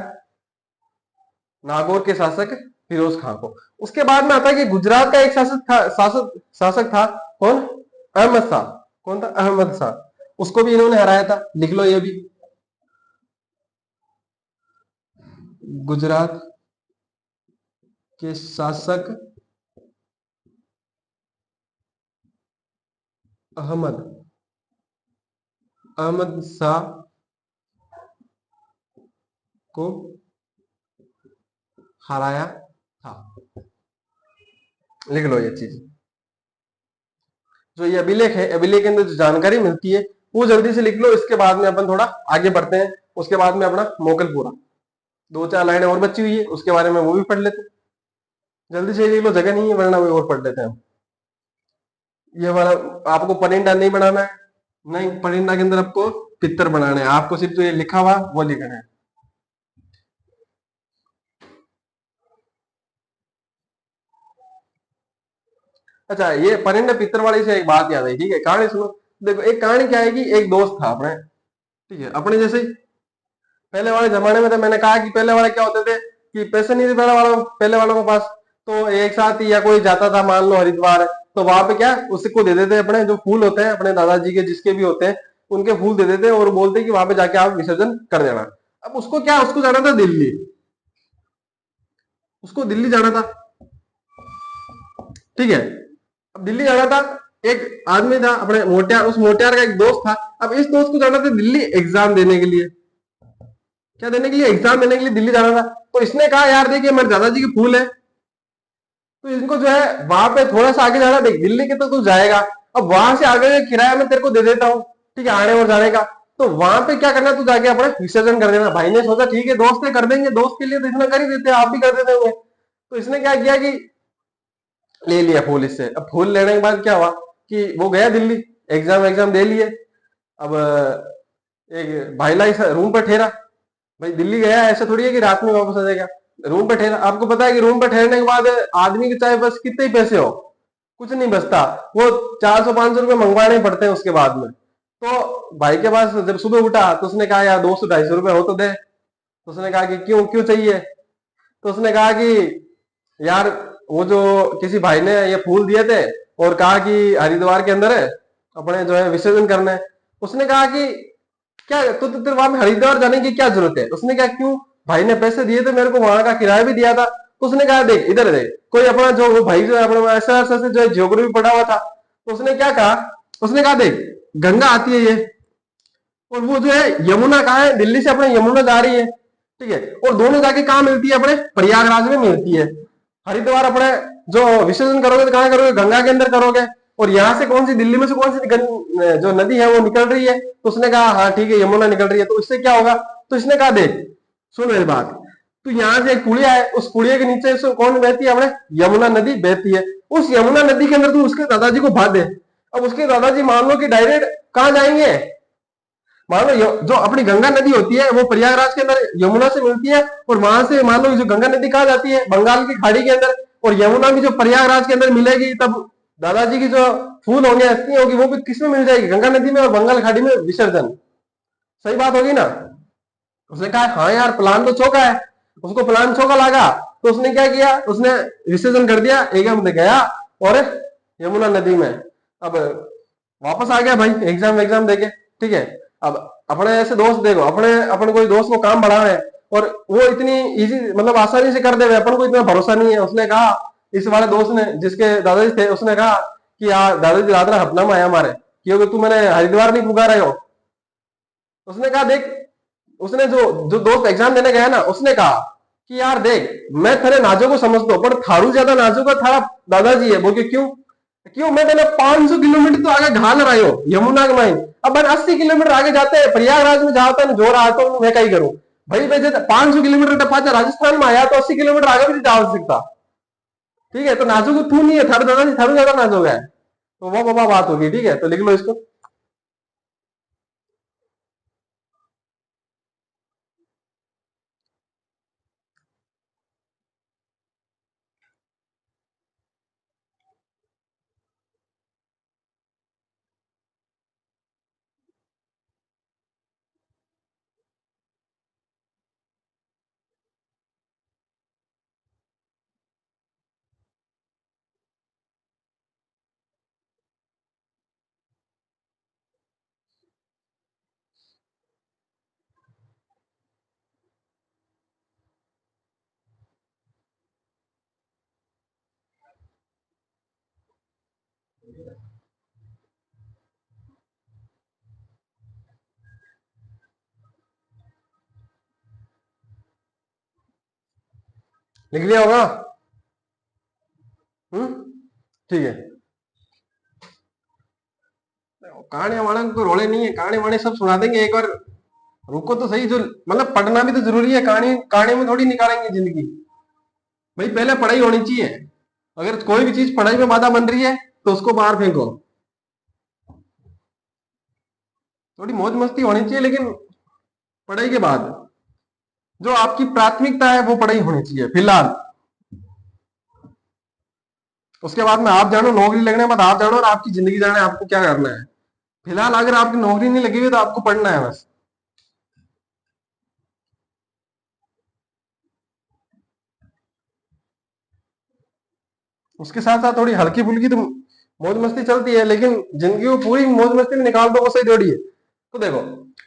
नागौर के शासक फिरोज खां को। उसके बाद में आता है कि गुजरात का एक शासक था। कौन? अहमद शाह। कौन था? अहमद शाह। उसको भी इन्होंने हराया था। लिख लो ये भी। गुजरात के शासक अहमद अहमद शाह को हराया था। लिख लो ये चीज। जो ये अभिलेख है, अभिलेख के अंदर जो जानकारी मिलती है वो जल्दी से लिख लो। इसके बाद में अपन थोड़ा आगे बढ़ते हैं। उसके बाद में अपना मोकल पूरा दो चार लाइनें और बची हुई है, उसके बारे में वो भी पढ़ लेते हैं। जल्दी से लिख लो, जगह नहीं है, वरना वो और पढ़ लेते हैं हम। ये वाला आपको परिंडा नहीं बनाना है। नहीं, परिंडा के अंदर आपको पित्तर बनाना है। आपको सिर्फ जो ये लिखा हुआ वो लिखना है। अच्छा, ये परिंडा पित्तर वाली से एक बात याद आई। ठीक है, कहानी सुनो। देखो, एक कहानी क्या है कि एक दोस्त था अपने। ठीक है, अपने जैसे ही पहले वाले जमाने में, तो मैंने कहा कि पहले वाले क्या होते थे कि पैसे नहीं थे पहले वालों के पास। तो एक साथ ही या कोई जाता था, मान लो हरिद्वार, तो वहां पे क्या उसको दे देते अपने जो फूल होते हैं, अपने दादाजी के जिसके भी होते हैं, उनके फूल दे देते और बोलते कि वहां पे जाके आप विसर्जन कर देना। अब उसको क्या, उसको जाना था दिल्ली। उसको दिल्ली जाना था। ठीक है, अब दिल्ली जाना था। एक आदमी था अपने मोटियार, उस मोटियार का एक दोस्त था। अब इस दोस्त को जाना था दिल्ली एग्जाम देने के लिए। क्या देने के लिए? एग्जाम देने के लिए दिल्ली जाना था। तो इसने कहा, यार देखिए मेरे दादाजी के फूल है, तो इनको जो है वहां पे थोड़ा सा आगे जाना। देख, दिल्ली के तो तू जाएगा, अब वहां से आगे का किराया मैं तेरे को दे देता हूँ, ठीक है, आने और जाने का। तो वहां पे क्या करना, तू जाके अपना विसर्जन कर देना। भाई ने सोचा ठीक है, दोस्त है कर देंगे, दोस्त के लिए तो इतना कर ही देते हैं, आप भी कर देते होंगे। तो इसने क्या किया कि ले लिया फूल इससे। अब फूल लेने के बाद क्या हुआ कि वो गया दिल्ली, एग्जाम एग्जाम दे लिए। अब एक भाईला इस रूम पर ठहरा। भाई दिल्ली गया, ऐसा थोड़ी है कि रात में वापस आ जाएगा। रूम पे ठहरा। आपको पता है कि रूम पे ठहरने के बाद आदमी के चाहे बस कितने ही पैसे हो, कुछ नहीं बचता। वो 400-500 रुपए मंगवाने ही पड़ते हैं उसके बाद में। तो भाई के पास जब सुबह उठा तो उसने कहा, यार 200-250 रुपए हो तो दे। तो उसने कहा कि क्यों क्यों चाहिए? तो उसने कहा कि यार वो जो किसी भाई ने ये फूल दिए थे और कहा कि हरिद्वार के अंदर है अपने जो है विसर्जन करना है। उसने कहा कि क्या तो तेरे वहां में हरिद्वार जाने की क्या जरूरत है? उसने कहा क्यों? भाई ने पैसे दिए थे मेरे को, वहां का किराया भी दिया था। तो उसने कहा, देख इधर देख, कोई अपना जो वो भाई जो है अपना ऐसा ऐसा से जो है ज्योग्राफी पढ़ा हुआ था। तो उसने क्या कहा? उसने कहा, देख गंगा आती है ये, और वो जो है यमुना कहाँ है? दिल्ली से अपने यमुना जा रही है। ठीक है, और दोनों जाके कहाँ मिलती है? अपने प्रयागराज में मिलती है। हरिद्वार अपने जो विसर्जन करोगे तो कहाँ करोगे? गंगा के अंदर करोगे। और यहाँ से कौन सी, दिल्ली में से कौन सी जो नदी है वो निकल रही है? तो उसने कहा हाँ ठीक है, यमुना निकल रही है। तो इससे क्या होगा? तो इसने कहा, देख सुन मेरी बात, तो यहाँ से एक पुड़िया है, उस पुड़िया के नीचे से कौन बहती है? अपने यमुना नदी बहती है। उस यमुना नदी के अंदर तू उसके दादाजी को भा दे। अब उसके दादाजी मान लो कि डायरेक्ट कहाँ जाएंगे? मान लो जो अपनी गंगा नदी होती है वो प्रयागराज के अंदर यमुना से मिलती है, और वहां से मान लो जो गंगा नदी कहाँ जाती है? बंगाल की खाड़ी के अंदर। और यमुना भी जो प्रयागराज के अंदर मिलेगी, तब दादाजी की जो फूल होंगे, अस्थि होगी, वो भी किसमें मिल जाएगी? गंगा नदी में और बंगाल खाड़ी में विसर्जन। सही बात होगी ना? उसने कहा हाँ यार, प्लान तो चौका है। उसको प्लान चौका लगा। तो उसने क्या किया? उसने विसर्जन कर दिया, एकदम गया और यमुना नदी में। अब वापस आ गया भाई एग्जाम एग्जाम देके। ठीक है, अब अपने ऐसे दोस्त देखो, अपने अपने कोई दोस्त को काम बढ़ा है और वो इतनी इजी मतलब आसानी से कर दे, अपन को इतना भरोसा नहीं है। उसने कहा, इस वाले दोस्त ने जिसके दादाजी थे, उसने कहा कि यार दादाजी रात रात हपना में आया हमारे, क्योंकि तू मैंने हरिद्वार नहीं पुगा रहे हो। उसने कहा, देख, उसने जो जो दोस्त एग्जाम देने गया ना, उसने कहा कि यार देख, मैं तेरे नाजो को समझता हूँ, पर थारू ज्यादा नाजो का थारा दादाजी है। बोल के क्यों? क्यों? मैं तेने 500 किलोमीटर तो आगे घाल रहा हूँ यमुना के माइन। अब मैं 80 किलोमीटर आगे जाते हैं प्रयागराज में जाता है, जो रहा तो मैं क्या ही करूं? भाई मैं 500 किलोमीटर टपा राजस्थान में आया तो 80 किलोमीटर आगे भी नहीं जा सकता। ठीक है, तो नाजो को तू नहीं है, थारू दादाजी थारू ज्यादा नाजो है। तो वो बाबा बात होगी। ठीक है, तो लिख लो इसको। लिख लिया होगा। ठीक है। कहानी वाणा को रोले नहीं है, कहानी वाणी सब सुना देंगे एक बार। रुको तो सही, जो मतलब पढ़ना भी तो जरूरी है, कहानी कहानी में थोड़ी निकालेंगे जिंदगी। भाई पहले पढ़ाई होनी चाहिए। अगर कोई भी चीज पढ़ाई में बाधा बन रही है तो उसको बाहर फेंको। थोड़ी मौज मस्ती होनी चाहिए, लेकिन पढ़ाई के बाद जो आपकी प्राथमिकता है वो पढ़ाई होनी चाहिए फिलहाल। उसके बाद में आप जानो, नौकरी लगने के बाद आप जानो और आपकी जिंदगी जाने आपको क्या करना है। फिलहाल अगर आपकी नौकरी नहीं लगी हुई तो आपको पढ़ना है बस। उसके साथ साथ थोड़ी हल्की फुल्की तो मौज मस्ती चलती है, लेकिन जिंदगी को पूरी मौज मस्ती में निकाल दो वो सही थोड़ी है। तो देखो,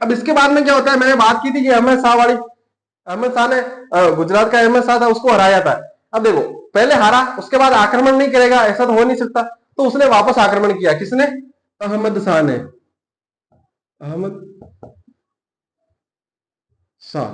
अब इसके बाद में क्या होता है, मैंने बात की थी कि अहमद शाह वाली। अहमद शाह ने गुजरात का अहमद शाह था उसको हराया था। अब देखो, पहले हारा, उसके बाद आक्रमण नहीं करेगा ऐसा तो हो नहीं सकता। तो उसने वापस आक्रमण किया, किसने? अहमद शाह ने। अहमद शाह।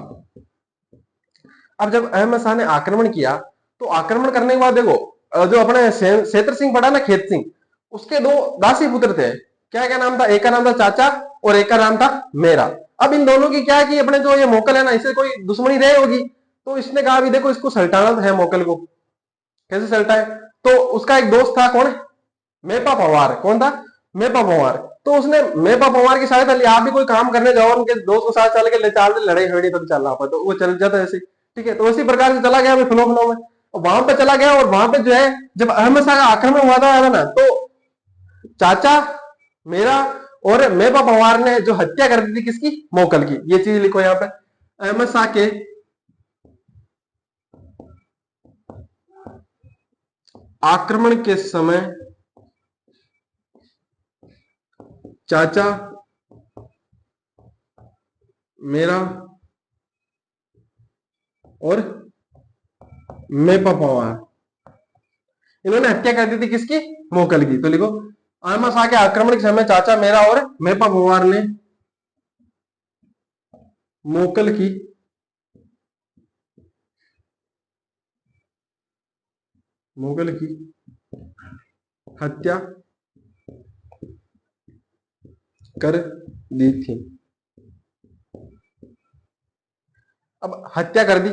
अब जब अहमद शाह ने आक्रमण किया, तो आक्रमण करने के बाद देखो, जो अपने क्षेत्र सिंह पड़ा ना, खेत सिंह, उसके दो दासी पुत्र थे। क्या क्या नाम था? एक का नाम था चाचा और एक का नाम था मेरा। अब इन दोनों की क्या है कि अपने जो ये मोकल है ना, इससे कोई दुश्मनी रहे होगी। तो इसने कहा भी देखो इसको सल्टाना तो है मोकल को। कैसे सल्टाए? तो उसका एक दोस्त था, कौन? मेपा पवार। कौन था? मेपा पवार। तो उसने मेपा पवार की सहायता ली। आप भी कोई काम करने जाओ, उनके दोस्त को साथ चल के ले चाल लड़ाई हड़ी तो चल रहा था, तो वो चल जाता है ऐसे। ठीक है, तो उसी प्रकार से चला गया फ्लो फ्लो में। वहां पे चला गया, और वहां पे जो है, जब अहमद शाह का आक्रमण हुआ था ना, तो चाचा मेरा और मेपा पवार ने जो हत्या कर दी थी, किसकी? मोकल की। ये चीज लिखो यहाँ पे। अहमद शाह के आक्रमण के समय चाचा मेरा और मेपा पवार, इन्होंने हत्या कर दी थी, किसकी? मोकल की। तो लिखो, अहमद शाह के आक्रमण के समय चाचा मेरा और मेपा पवार ने मोकल की हत्या कर दी थी। अब हत्या कर दी।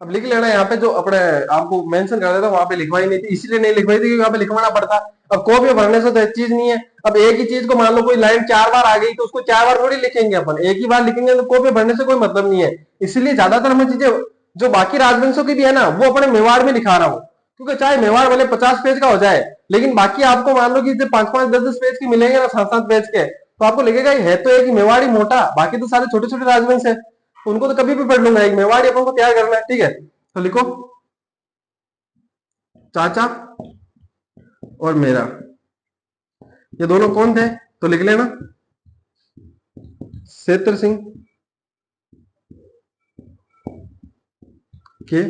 अब लिख लेना यहाँ पे, जो अपने आपको मेंशन कर देता वहां पे लिखवाई नहीं थी, इसलिए नहीं लिखवाई थी क्योंकि वहां पे लिखवाना पड़ता। अब कॉपी भरने से तो एक चीज नहीं है। अब एक ही चीज को मान लो कोई लाइन 4 बार आ गई, तो उसको 4 बार थोड़ी लिखेंगे अपन, एक ही बार लिखेंगे, तो कॉपी भरने से कोई मतलब नहीं है। इसलिए ज्यादातर मैं चीजें जो बाकी राजवंशों की भी है ना, वो अपने मेवाड़ में लिखा रहा हूँ। क्योंकि चाहे मेवाड़ वाले 50 पेज का हो जाए, लेकिन बाकी आपको मान लो कि 5-5, 10-10 पेज की मिलेंगे ना, 7-7 पेज के, तो आपको लगेगा है तो एक मेवाड़ी मोटा, बाकी तो सारे छोटे छोटे राजवंश है। तो उनको तो कभी भी पढ़ लूंगा, एक मेवाड़ी अपन को तैयार करना है। ठीक है, तो लिखो, चाचा और मेरा, ये दोनों कौन थे? तो लिख लेना, क्षेत्र सिंह के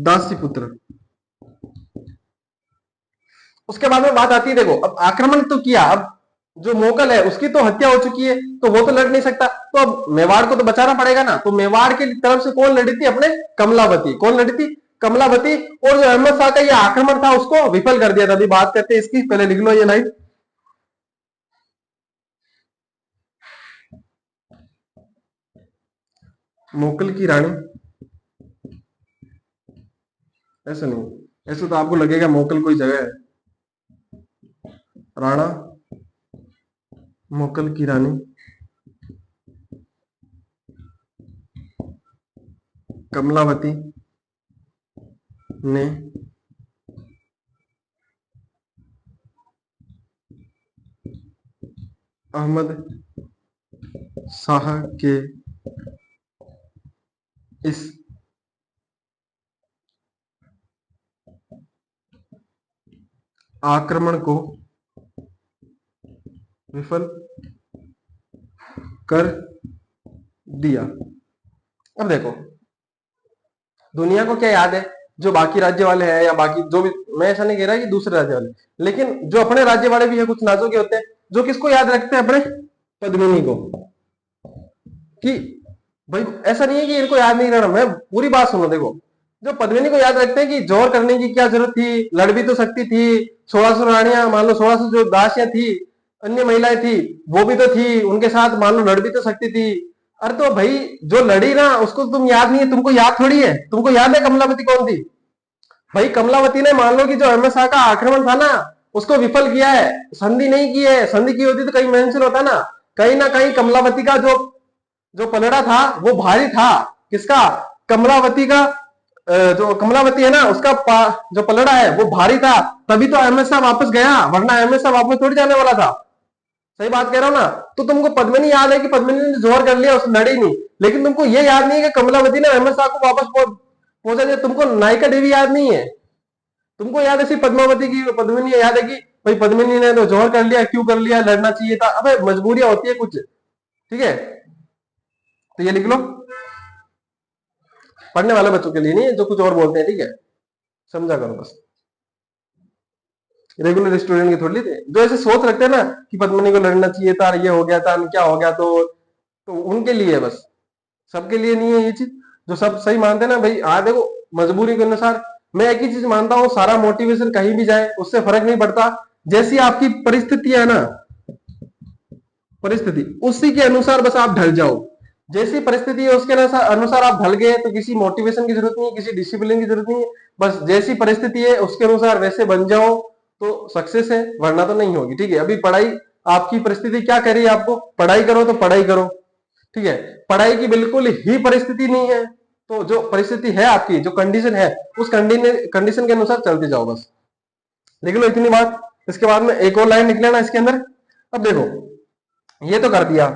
दासी पुत्र। उसके बाद में बात आती है, देखो अब आक्रमण तो किया, अब जो मोकल है उसकी तो हत्या हो चुकी है, तो वो तो लड़ नहीं सकता, तो अब मेवाड़ को तो बचाना पड़ेगा ना। तो मेवाड़ की तरफ से कौन लड़ी थी? अपने कमलावती। कौन लड़ी थी? कमलावती। और जो अहमद शाह का ये आक्रमण था उसको विफल कर दिया था। अभी बात करते हैं इसकी, पहले लिख लो ये लाइन। मोकल की रानी, ऐसा नहीं, ऐसे तो आपको लगेगा मोकल कोई जगह है। राणा मोकल की रानी कमलावती ने अहमद शाह के इस आक्रमण को विफल कर दिया। अब देखो, दुनिया को क्या याद है, जो बाकी राज्य वाले हैं या बाकी जो भी मैं ऐसा नहीं कह रहा कि दूसरे राज्य वाले, लेकिन जो अपने राज्य वाले भी है कुछ नाजों के होते हैं जो किसको याद रखते हैं, अपने पद्मिनी को। कि भाई ऐसा नहीं है कि इनको याद नहीं रहना, मैं पूरी बात सुनो। देखो, जो पद्मिनी को याद रखते हैं कि जोर करने की क्या जरूरत थी, लड़ भी तो सकती थी। 1600 रानियां, मान लो 1600 जो दासियां थी, अन्य महिलाएं थी, वो भी तो थी उनके साथ, मान लो लड़ भी तो सकती थी। अरे तो भाई जो लड़ी ना उसको तुम याद नहीं है, तुमको याद थोड़ी है, तुमको याद है कमलावती कौन थी? भाई कमलावती ने मान लो कि जो एमएसआर का आक्रमण था ना उसको विफल किया है, संधि नहीं की है। संधि की होती तो कहीं मेंशन होता ना कहीं कमलावती का जो जो पलड़ा था वो भारी था। किसका? कमलावती का। जो कमलावती है ना उसका जो पलड़ा है वो भारी था, तभी तो एमएसआर वापस गया, वरना एमएसआर वापस थोड़ी जाने वाला था। सही बात कह रहा हूं ना? तो तुमको पद्मिनी याद है कि पद्मिनी ने जोर कर लिया, उसने लड़ी नहीं, लेकिन तुमको ये याद नहीं है कि कमलावती ने एमएसआर को वापस पहुंचा दिया। तुमको नायिका देवी याद नहीं है, तुमको याद है सिर्फ पद्मावती की, पद्मिनी याद है कि भाई पद्मिनी ने तो जोर कर लिया, क्यों कर लिया, लड़ना चाहिए था। अबे मजबूरियां होती है कुछ, ठीक है? तो ये लिख लो, पढ़ने वाले बच्चों के लिए नहीं है, जो कुछ और बोलते हैं, ठीक है? समझा करो बस, रेगुलर स्टूडेंट की थोड़ी थे। जो ऐसे सोच रखते हैं ना कि पद्मिनी को लड़ना चाहिए था, ये हो गया था, क्या हो गया, तो उनके लिए है बस, सबके लिए नहीं है ये चीज। जो सब सही मानते हैं ना भाई, देखो मजबूरी के अनुसार मैं एक ही चीज मानता हूँ, सारा मोटिवेशन कहीं भी जाए उससे फर्क नहीं पड़ता। जैसी आपकी परिस्थिति है ना, परिस्थिति उसी के अनुसार बस आप ढल जाओ। जैसी परिस्थिति है उसके अनुसार आप ढल गए तो किसी मोटिवेशन की जरूरत नहीं है, किसी डिसिप्लिन की जरूरत नहीं है। बस जैसी परिस्थिति है उसके अनुसार वैसे बन जाओ तो सक्सेस है, वरना तो नहीं होगी, ठीक है? अभी पढ़ाई, आपकी परिस्थिति क्या कह रही है आपको? पढ़ाई करो तो पढ़ाई करो, ठीक है? पढ़ाई की बिल्कुल ही परिस्थिति नहीं है, तो जो परिस्थिति है आपकी, जो कंडीशन है, उस कंडीशन के अनुसार चलते जाओ बस। देख लो इतनी बात। इसके बाद में एक और लाइन निकले ना इसके अंदर। अब देखो, ये तो कर दिया।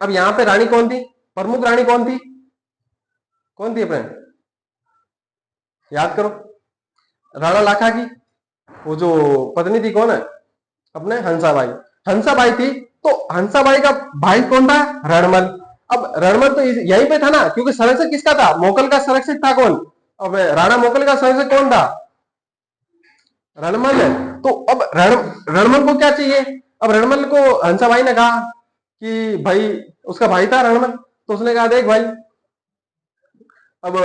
अब यहां पे रानी कौन थी? प्रमुख रानी कौन थी? कौन थी अपने? याद करो। राणा लाखा की वो जो पत्नी थी, कौन है? अपने हंसाबाई। हंसाबाई थी। तो हंसाबाई का भाई कौन था? रणमल। अब रणमल तो यहीं पे था ना, क्योंकि संरक्षक किसका था? मोकल का संरक्षक था कौन? अब राणा मोकल का संरक्षक कौन था? रणमल है। तो अब रणमल को क्या चाहिए? अब रणमल को हंसाबाई ने कहा कि भाई, उसका भाई था रणमल, तो उसने कहा देख भाई, अब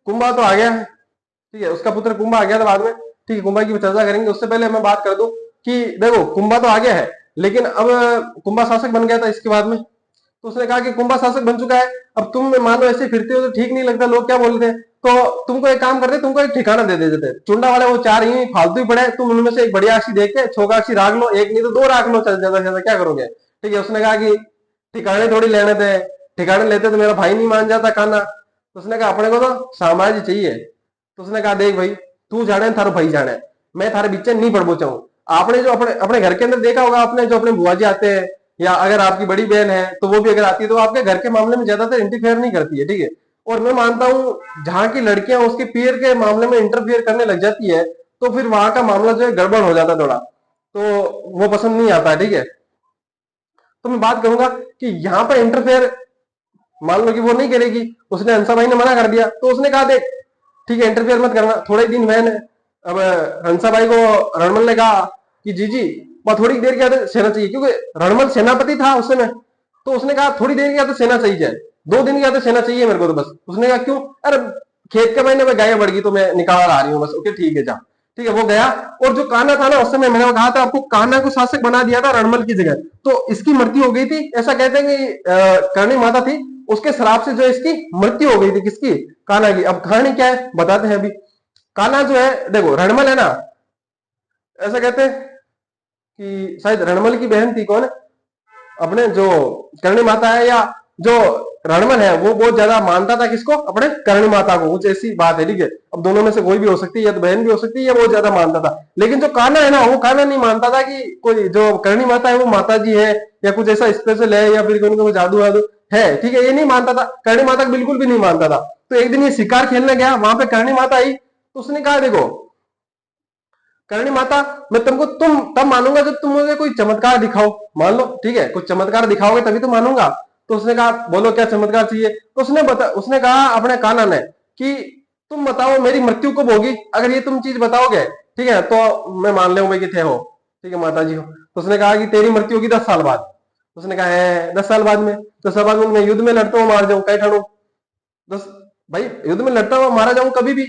कुंभा तो आ गया है, ठीक है, उसका पुत्र कुंभा आ गया था बाद में, ठीक है, कुंभा की चर्चा करेंगे। उससे पहले मैं बात कर दूं कि देखो, कुंभा तो आ गया है, लेकिन अब कुंभा शासक बन गया था इसके बाद में। तो उसने कहा कि कुंभा शासक बन चुका है, अब तुम मानो ऐसे फिरते हो तो ठीक नहीं लगता, लोग क्या बोलते हैं, तो तुमको एक काम करते, तुमको एक ठिकाना दे देते। चुंडा वाले वो चार ही फालतू ही पड़े, तुम उनमें से एक बढ़िया अक्षी देख के छोका अक्षी राख लो, एक नहीं तो दो राख लो, चल ज्यादा ज्यादा क्या करोगे, ठीक है? उसने कहा कि ठिकाने थोड़ी लेने थे, ठिकाने लेते तो मेरा भाई नहीं मान जाता काना। तो उसने कहा अपने को तो साम्राज्य चाहिए। तो उसने कहा देख भाई, तू जाने थारो भाई जाने, मैं थारे बीच नहीं पड़ चाहूँ। आपने जो अपने अपने घर के अंदर देखा होगा, आपने जो अपने बुआ जी आते हैं, या अगर आपकी बड़ी बहन है तो वो भी अगर आती है, तो आपके घर के मामले में ज्यादातर इंटरफेयर नहीं करती है, ठीक है? और मैं मानता हूँ जहां की लड़कियां उसके पीर के मामले में इंटरफेयर करने लग जाती है, तो फिर वहां का मामला जो है गड़बड़ हो जाता है थोड़ा, तो वो पसंद नहीं आता है, ठीक है? तो मैं बात करूंगा कि यहाँ पर इंटरफेयर मान लो कि वो नहीं करेगी, उसने हंसा भाई ने मना कर दिया, तो उसने कहा देख ठीक है, इंटरफेयर मत करना, थोड़े दिन मैंने। अब हंसा भाई को रणमल ने कहा कि जी वह थोड़ी देर के आते सेना चाहिए, क्योंकि रणमल सेनापति था उस समय। तो उसने कहा थोड़ी देर के आते सेना चाहिए, 2 दिन के आते सेना चाहिए मेरे को, तो बस। उसने कहा क्यों? अरे खेत के महीने में गाय बढ़ गई तो मैं निकाल आ रही हूँ बस। ओके ठीक है, जा, ठीक है, वो गया। और जो कान्हा था ना, उस समय मैंने कहा था आपको, कान्हा को शासक बना दिया था रणमल की जगह, तो इसकी मृत्यु हो गई थी। ऐसा कहते हैं कि करणी माता थी, उसके श्राप से जो इसकी मृत्यु हो गई थी, किसकी? कान्हा की। अब कहानी क्या है बताते हैं अभी। कान्हा जो है, देखो रणमल है ना, ऐसा कहते हैं कि शायद रणमल की बहन थी कौन? अपने जो करणी माता है, या जो रणमल है वो बहुत ज्यादा मानता था किसको? अपने करणी माता को, कुछ ऐसी बात है, ठीक है? अब दोनों में से कोई भी हो सकती है, या तो बहन भी हो सकती है, या बहुत ज्यादा मानता था। लेकिन जो कान्हा है ना, वो कान्हा नहीं मानता था कि कोई जो करणी माता है वो माता जी है, या कुछ ऐसा स्पेशल है, या फिर कोई जादू वादू है, ठीक है? ये नहीं मानता था, करणी माता बिल्कुल भी नहीं मानता था। तो एक दिन ये शिकार खेलने गया, वहां पे करणी माता आई, तो उसने कहा देखो करणी माता, मैं तुमको तुम तब मानूंगा जब तुम मुझे कोई चमत्कार दिखाओ, मान लो, ठीक है, कुछ चमत्कार दिखाओगे तभी तो मानूंगा। तो उसने कहा बोलो क्या चमत्कार चाहिए? तो उसने कहा अपने कान्हा ने कि तुम बताओ मेरी मृत्यु कब होगी, अगर ये तुम चीज बताओगे ठीक है तो मैं मान ले भाई कि थे हो, ठीक है माता जी हो। तो उसने कहा कि तेरी मृत्यु होगी 10 साल बाद। उसने कहा है 10 साल बाद में, 10 साल बाद में मैं युद्ध में लड़ता हूँ मार जाऊं कहीं ठाणु। दस भाई युद्ध में लड़ता हुआ मारा जाऊं कभी भी,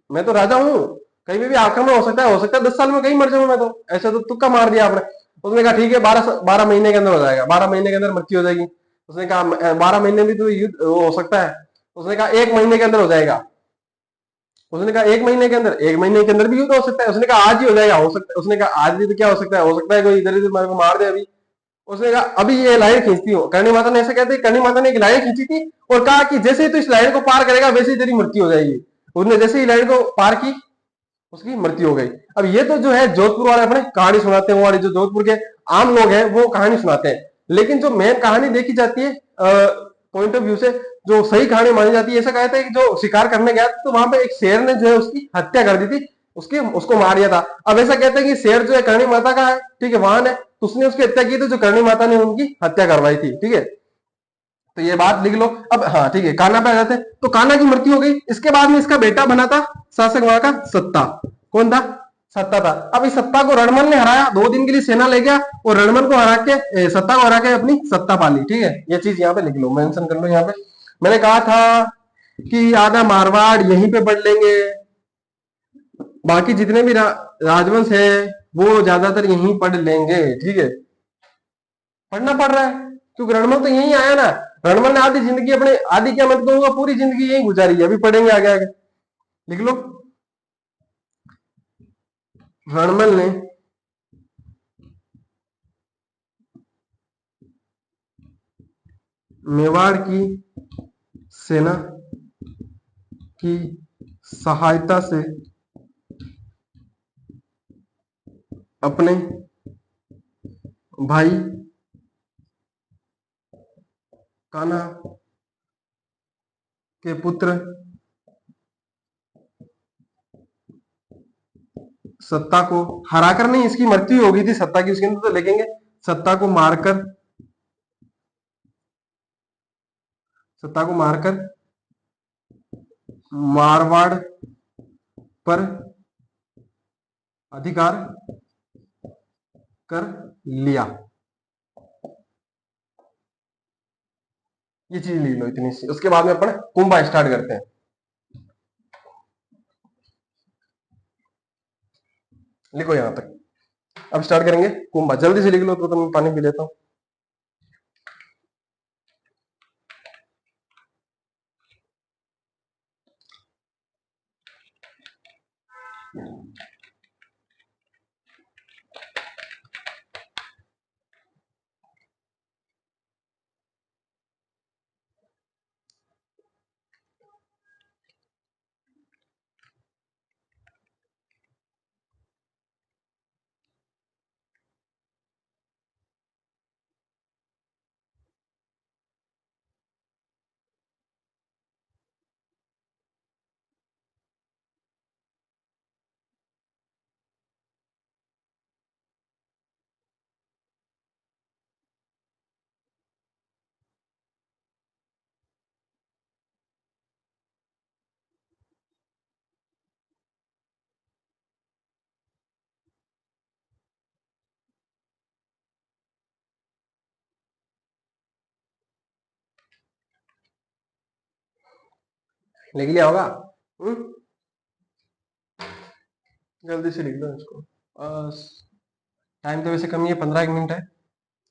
मैं तो राजा हूँ, कहीं भी आक्रमण हो सकता है 10 साल में कहीं मर जाऊं मैं तो। ऐसा तो तुक्का मार दिया आपने। उसने कहा ठीक है 12 महीने के अंदर हो जाएगा, 12 महीने के अंदर मृत्यु हो जाएगी। उसने कहा 12 महीने भी तो युद्ध वो हो सकता है। उसने कहा 1 महीने के अंदर हो जाएगा। उसने कहा 1 महीने के अंदर, 1 महीने के अंदर भी युद्ध हो सकता है। उसने कहा आज ही हो जाएगा, हो सकता है। उसने कहा आज भी तो क्या हो सकता है कोई इधर इधर मेरे को मार दे अभी। उसने कहा अभी ये लाइन खींचती हूँ, करणी माता ने ऐसे कहते, करणी माता ने एक लाइन खींची थी और कहा कि जैसे ही तू इस लाइन को पार करेगा वैसे ही तेरी मृत्यु हो जाएगी। उसने जैसे ही लाइन को पार की उसकी मृत्यु हो गई। अब ये तो जो है जोधपुर वाले अपने कहानी सुनाते हैं, वो वाले जो जोधपुर के आम लोग हैं वो कहानी सुनाते हैं। लेकिन जो मेन कहानी देखी जाती है पॉइंट ऑफ व्यू से, जो सही कहानी मानी जाती है, ऐसा कहते हैं कि जो शिकार करने गया तो वहां पे एक शेर ने जो है उसकी हत्या कर दी थी, उसकी उसको मार दिया था। अब ऐसा कहते हैं कि शेर जो है करणी माता का है, ठीक है वाहन है, तो उसने उसकी हत्या की थी, जो करणी माता ने उनकी हत्या करवाई थी, ठीक है। तो ये बात लिख लो। अब हाँ ठीक है, कान्हा पे आ जाते हैं। तो कान्हा की मृत्यु हो गई, इसके बाद में इसका बेटा बना था शासक वहां का सत्ता। कौन था? सत्ता था। अब इस सत्ता को रणमल ने हराया, 2 दिन के लिए सेना ले गया और रणमल को हरा के सत्ता को हरा के अपनी सत्ता पाली, ठीक है। ये चीज यहाँ पे लिख लो, मेंशन कर लो यहाँ पे। मैंने कहा था कि आधा मारवाड़ यहीं पे बढ़ लेंगे, बाकी जितने भी राजवंश है वो ज्यादातर यहीं पढ़ लेंगे, ठीक है। पढ़ना पड़ रहा है क्योंकि रणमल तो यहीं आया ना। रणमल ने आधी जिंदगी अपने, आधी क्या मत कहूंगा, पूरी जिंदगी यहीं गुजारी है। अभी पढ़ेंगे आगे आगे, लिख लो। रणमल ने मेवाड़ की सेना की सहायता से अपने भाई कान्हा के पुत्र सत्ता को हराकर, नहीं इसकी मृत्यु हो गई थी सत्ता की, उसके अंदर तो लिखेंगे सत्ता को मारकर, सत्ता को मारकर मारवाड़ पर अधिकार कर लिया। ये चीज लिख लो इतनी सी, उसके बाद में अपन कुंभा स्टार्ट करते हैं। लिखो यहां तक, अब स्टार्ट करेंगे कुंभा। जल्दी से लिख लो तो मैं पानी पी लेता हूँ। लिख लिया होगा। हम्म, जल्दी से लिख लो इसको। टाइम तो वैसे कम ही है, 15 1 मिनट है।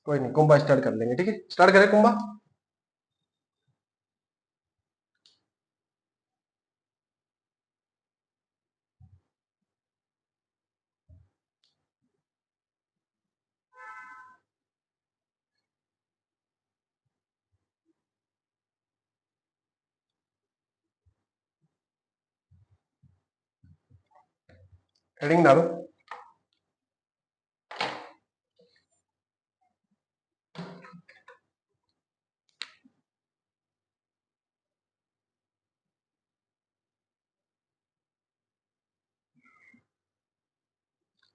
कोई नहीं, कुंभा स्टार्ट कर लेंगे, ठीक है। स्टार्ट करें कुंभा। हेडिंग डालो।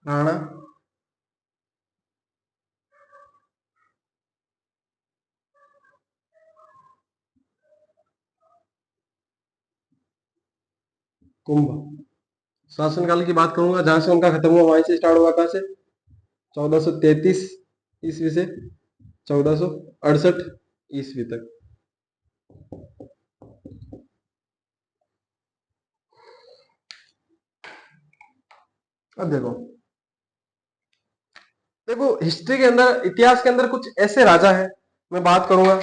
राणा कुंभ शासनकाल की बात करूंगा, जहां से उनका खत्म हुआ वहीं से स्टार्ट हुआ, कहां से? 1433 ईस्वी से 1468 ईस्वी तक। अब देखो देखो हिस्ट्री के अंदर, इतिहास के अंदर कुछ ऐसे राजा हैं, मैं बात करूंगा,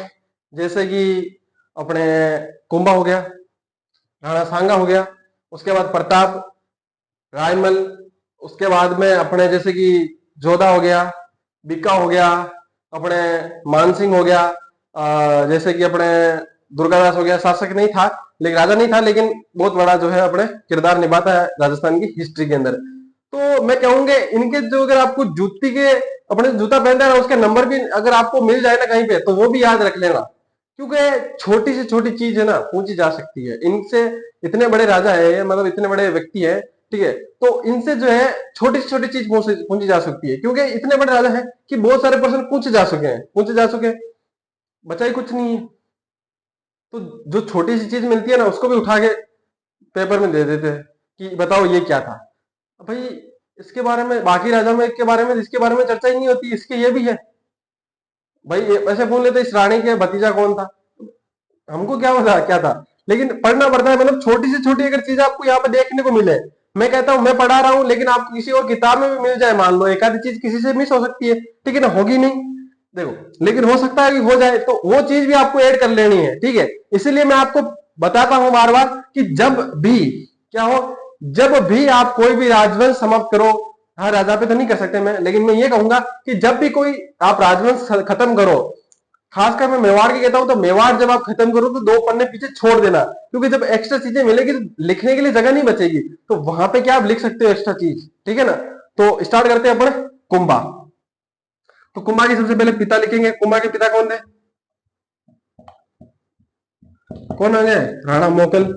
जैसे कि अपने कुंभा हो गया, राणा सांगा हो गया, उसके बाद प्रताप, रायमल, उसके बाद में अपने जैसे कि जोधा हो गया, बीका हो गया, अपने मानसिंह हो गया, जैसे कि अपने दुर्गादास हो गया। शासक नहीं था, लेकिन राजा नहीं था, लेकिन बहुत बड़ा जो है अपने किरदार निभाता है राजस्थान की हिस्ट्री के अंदर। तो मैं कहूंगे इनके जो, अगर आपको जूती के, अपने जूता पहनता है ना, उसके नंबर भी अगर आपको मिल जाए ना कहीं पे, तो वो भी याद रख लेना, क्योंकि छोटी से छोटी चीज है ना पूछी जा सकती है इनसे। इतने बड़े राजा है, मतलब इतने बड़े व्यक्ति है, ठीक है, तो इनसे जो है छोटी से छोटी चीज पूछी जा सकती है, क्योंकि इतने बड़े राजा है कि बहुत सारे प्रश्न पूछे जा चुके हैं, बचा ही कुछ नहीं है। तो जो छोटी सी चीज मिलती है ना, उसको भी उठा के पेपर में दे देते हैं कि बताओ ये क्या था। भाई इसके बारे में, बाकी राजा में के बारे में, इसके बारे में चर्चा ही नहीं होती, इसके ये भी है। भाई ऐसे बोल लेते इस रानी के भतीजा कौन था, हमको क्या पता क्या था, लेकिन पढ़ना पड़ता है। मतलब छोटी से छोटी अगर चीज आपको यहाँ पे देखने को मिले, मैं कहता हूँ मैं पढ़ा रहा हूँ, लेकिन आपको किसी और किताब में भी मिल जाए, मान लो एक आधी चीज किसी से मिस हो सकती है, ठीक है ना, होगी नहीं, देखो, लेकिन हो सकता है कि हो जाए, तो वो चीज भी आपको ऐड कर लेनी है, ठीक है। इसीलिए मैं आपको बताता हूं बार बार कि जब भी क्या हो, जब भी आप कोई भी राजवंश समाप्त करो, हाँ राजा पे तो नहीं कर सकते मैं, लेकिन मैं ये कहूंगा कि जब भी कोई आप राजवंश खत्म करो, खासकर मैं मेवाड़ की कहता हूं, तो मेवाड़ जब आप खत्म करो तो 2 पन्ने पीछे छोड़ देना, क्योंकि जब एक्स्ट्रा चीजें मिलेगी तो लिखने के लिए जगह नहीं बचेगी, तो वहां पे क्या आप लिख सकते हो एक्स्ट्रा चीज, ठीक है ना। तो स्टार्ट करते हैं अपन कुंभा। तो कुंभा के सबसे पहले पिता लिखेंगे, कुंभा के पिता कौन थे? कौन आ गए? राणा मोकल।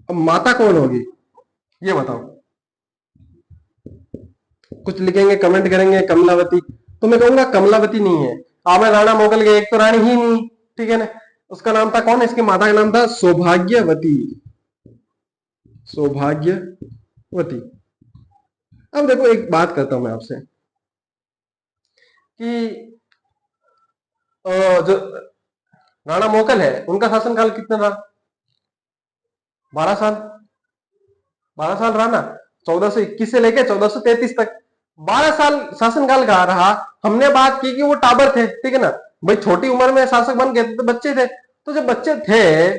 अब माता कौन होगी ये बताओ, कुछ लिखेंगे कमेंट करेंगे कमलावती, तो मैं कहूंगा कमलावती नहीं है। अब राणा मोगल के एक तो रानी ही नहीं, ठीक है ना, उसका नाम था कौन, इसकी माता का नाम था सौभाग्यवती, सौभाग्यवती। अब देखो एक बात करता हूं मैं आपसे कि जो राणा मोगल है उनका शासनकाल कितना रहा? 12 साल। 12 साल रहा ना, 1421 से लेकर 1433 तक 12 साल शासनकाल कहा रहा। हमने बात की कि वो टाबर थे, ठीक है ना, भाई छोटी उम्र में शासक बन गए थे, तो बच्चे थे, तो जब बच्चे थे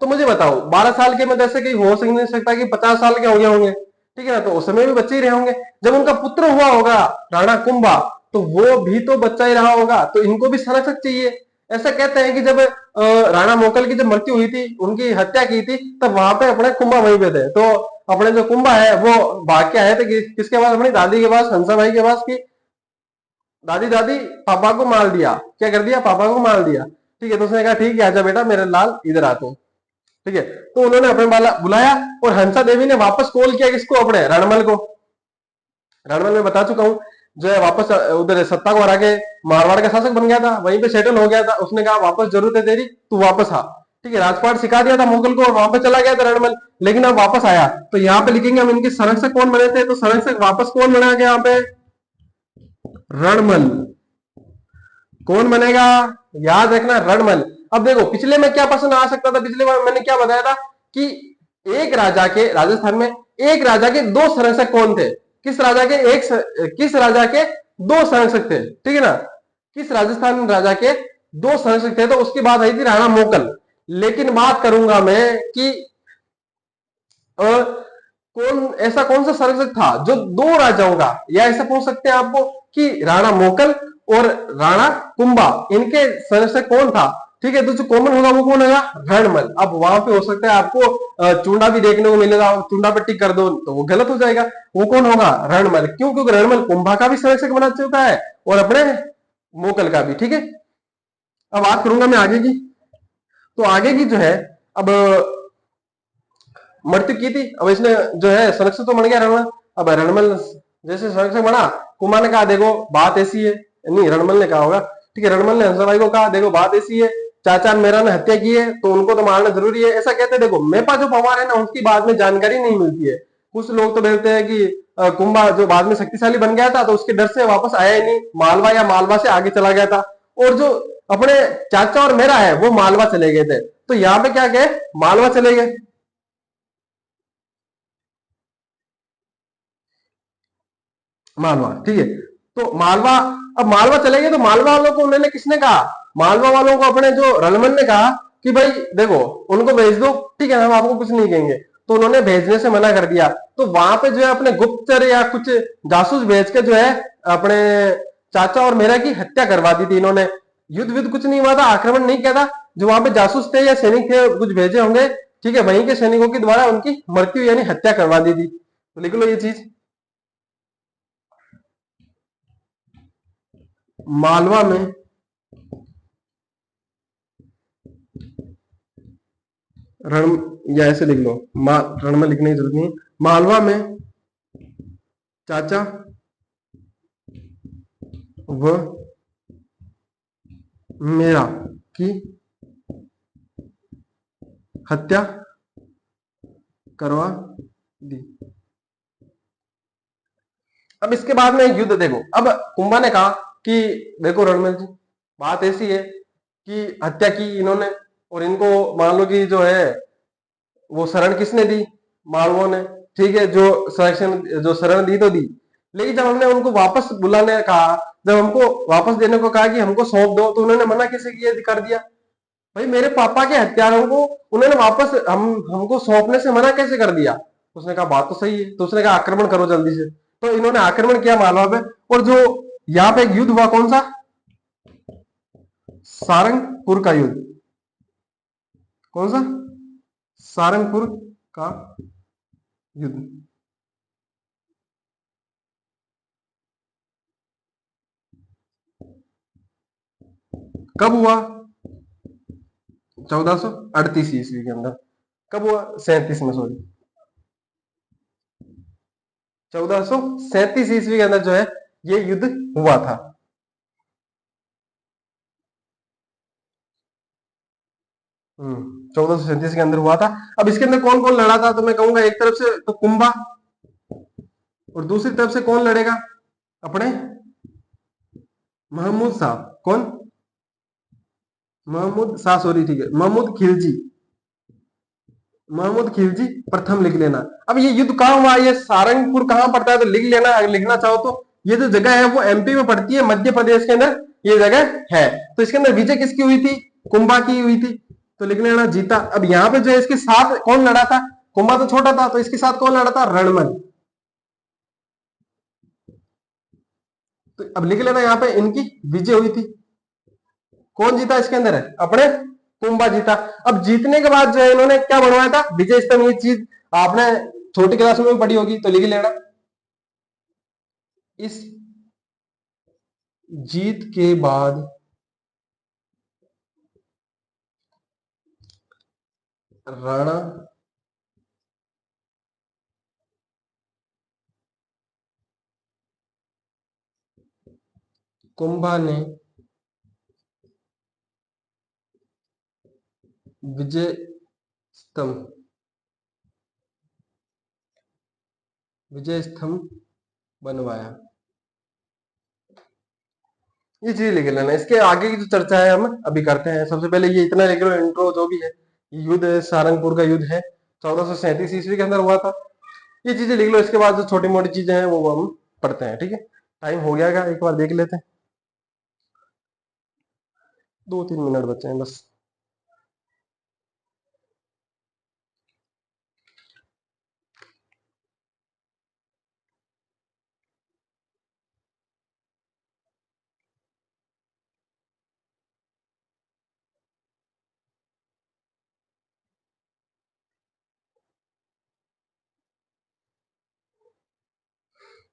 तो मुझे बताओ 12 साल के में जैसे कि हो नहीं सकता कि 50 साल के हो गए होंगे, ठीक है ना, तो उस समय भी बच्चे ही रहे होंगे। जब उनका पुत्र हुआ होगा राणा कुंभा, तो वो भी तो बच्चा ही रहा होगा, तो इनको भी संरक्षक चाहिए। ऐसा कहते हैं कि जब राणा मोकल की जब मृत्यु हुई थी, उनकी हत्या की थी, तब वहां पे अपने कुंभा वहीं पे थे, तो अपने जो कुंभा है वो भाग के आए थे किसके पास, अपनी दादी के पास, हंसा के पास, की दादी दादी पापा को मार दिया, क्या कर दिया, पापा को मार दिया, ठीक है। तो उसने कहा ठीक है आजा बेटा मेरे लाल इधर आ तू, ठीक है। तो उन्होंने अपने बाला बुलाया, और हंसा देवी ने वापस कॉल किया किसको, अपने रणमल को। रणमल में बता चुका हूं, जो है वापस उधर सत्ता को हरा के मारवाड़ का शासक बन गया था, वहीं पे सेटल हो गया था। उसने कहा वापस जरूरत है तेरी, तू वापस आ, ठीक है। राजपाट सिखा दिया था मुगल को, और वहां पे चला गया था रणमल, लेकिन अब वापस आया। तो यहाँ पे लिखेंगे हम इनके संरक्षक कौन बने थे, तो संरक्षक वापस कौन बना गया यहाँ पे, रणमल। कौन बनेगा, याद रखना, रणमल। अब देखो पिछले में क्या प्रश्न आ सकता था, पिछले बार मैंने क्या बताया था कि एक राजा के, राजस्थान में एक राजा के 2 संरक्षक कौन थे, किस राजा के किस राजा के 2 संरक्षक थे, ठीक है ना, किस राजस्थान राजा के 2 संरक्षक थे। तो उसकी बात आई थी राणा मोकल। लेकिन बात करूंगा मैं कि ऐसा कौन सा संरक्षक था जो 2 राजाओं का, या ऐसा पूछ सकते हैं आपको कि राणा मोकल और राणा कुंभा, इनके संरक्षक कौन था, ठीक है। तो जो कॉमन होगा वो कौन होगा, रणमल। अब वहां पे हो सकता है आपको चूंडा भी देखने को मिलेगा, चूंडा पे टिक कर दो तो वो गलत हो जाएगा, वो कौन होगा, रणमल। क्यों, क्योंकि रणमल कुंभा का भी संरक्षक बना चुका है और अपने मोकल का भी, ठीक है। अब बात करूंगा मैं आगे की, तो आगे की जो है, अब मृत्यु की थी, अब इसने जो है संरक्षक तो बन गया रणमल। अब रणमल जैसे संरक्षक बना, कुमार ने कहा देखो बात ऐसी है, नहीं रणमल ने कहा होगा, ठीक है, रणमल ने हंसाबाई को कहा देखो बात ऐसी है चाचा मेरा ने हत्या की है तो उनको तो मारना जरूरी है, ऐसा कहते हैं। देखो मेरे पास जो पवार है ना उसकी बाद में जानकारी नहीं मिलती है। कुछ लोग तो बोलते हैं कि कुंभा जो बाद में शक्तिशाली बन गया था तो उसके डर से वापस आया ही नहीं, मालवा या मालवा से आगे चला गया था। और जो अपने चाचा और मेरा है वो मालवा चले गए थे, तो यहाँ पे क्या कहे, मालवा चले गए। मालवा, ठीक है। तो मालवा, अब मालवा चले गए तो मालवा वालों को उन्होंने किसने कहा, मालवा वालों को अपने जो रणमल ने कहा कि भाई देखो उनको भेज दो, ठीक है हम आपको कुछ नहीं कहेंगे। तो उन्होंने भेजने से मना कर दिया। तो वहां पे जो है अपने गुप्तचर या कुछ जासूस भेज के जो है अपने चाचा और मेरा की हत्या करवा दी थी इन्होंने। युद्ध विद्ध कुछ नहीं हुआ था, आक्रमण नहीं किया था। जो वहां पे जासूस थे या सैनिक थे कुछ भेजे होंगे, ठीक है, वहीं के सैनिकों के द्वारा उनकी मृत्यु यानी हत्या करवा दी थी। तो लिख लो ये चीज। मालवा में रण, या ऐसे लिख लो, रण में लिखने की जरूरत नहीं, मालवा में चाचा व मेरा की हत्या करवा दी। अब इसके बाद में युद्ध देखो, अब कुंभा ने कहा कि देखो रणमल जी बात ऐसी है कि हत्या की इन्होंने, और इनको मान लो कि जो है वो शरण किसने दी, मालवों ने, ठीक है, जो सिलेक्शन जो शरण दी तो दी। लेकिन जब हमने उनको वापस बुलाने कहा, जब हमको वापस देने को कहा कि हमको सौंप दो, तो उन्होंने मना कैसे किया, कर दिया। भाई मेरे पापा के हत्यारों को उन्होंने वापस हमको सौंपने से मना कैसे कर दिया। उसने कहा बात तो सही है। तो उसने कहा आक्रमण करो जल्दी से। तो इन्होंने आक्रमण किया मालवा पे। और जो यहाँ पे एक युद्ध हुआ, कौन सा, सारंगपुर का युद्ध। कौन सा, सारंगपुर का युद्ध। कब हुआ, 1438 ईस्वी के अंदर। कब हुआ, 37 में, सॉरी, 1437 ईस्वी के अंदर जो है ये युद्ध हुआ था। 1437 के अंदर हुआ था। अब इसके अंदर कौन कौन लड़ा था, तो मैं कहूंगा एक तरफ से तो कुंभा, और दूसरी तरफ से कौन लड़ेगा, अपने महमूद साहब। कौन, महमूद शाह, सॉरी, ठीक है, महमूद खिलजी, महमूद खिलजी प्रथम लिख लेना। अब ये युद्ध कहां हुआ, ये सारंगपुर कहां पड़ता है तो लिख लेना, अगर लिखना चाहो तो। ये जो जगह है वो एमपी में पड़ती है, मध्य प्रदेश के अंदर ये जगह है। तो इसके अंदर विजय किसकी हुई थी, कुंभा की हुई थी। तो लिख लेना जीता। अब यहाँ पे जो है इसके साथ कौन लड़ा था, कुंभा तो छोटा था, तो इसके साथ कौन लड़ा था, रणमल। तो अब लिख लेना यहाँ पे इनकी विजय हुई थी। कौन जीता इसके अंदर है, अपने कुंभा जीता। अब जीतने के बाद जो है इन्होंने क्या बनवाया था, विजय स्तंभ। ये चीज आपने छोटी क्लास में पढ़ी होगी, तो लिख लेना। इस जीत के बाद राणा कुंभा ने विजय स्तंभ, विजय स्तंभ बनवाया। ये चीज लिख लेना। इसके आगे की जो चर्चा है हम अभी करते हैं। सबसे पहले ये इतना लिख लो, इंट्रो जो भी है। युद्ध सारंगपुर का युद्ध है, 1437 ईस्वी के अंदर हुआ था। ये चीजें लिख लो। इसके बाद जो छोटी मोटी चीजें हैं वो हम पढ़ते हैं, ठीक है। टाइम हो गया, एक बार देख लेते हैं, 2-3 मिनट बचे हैं बस।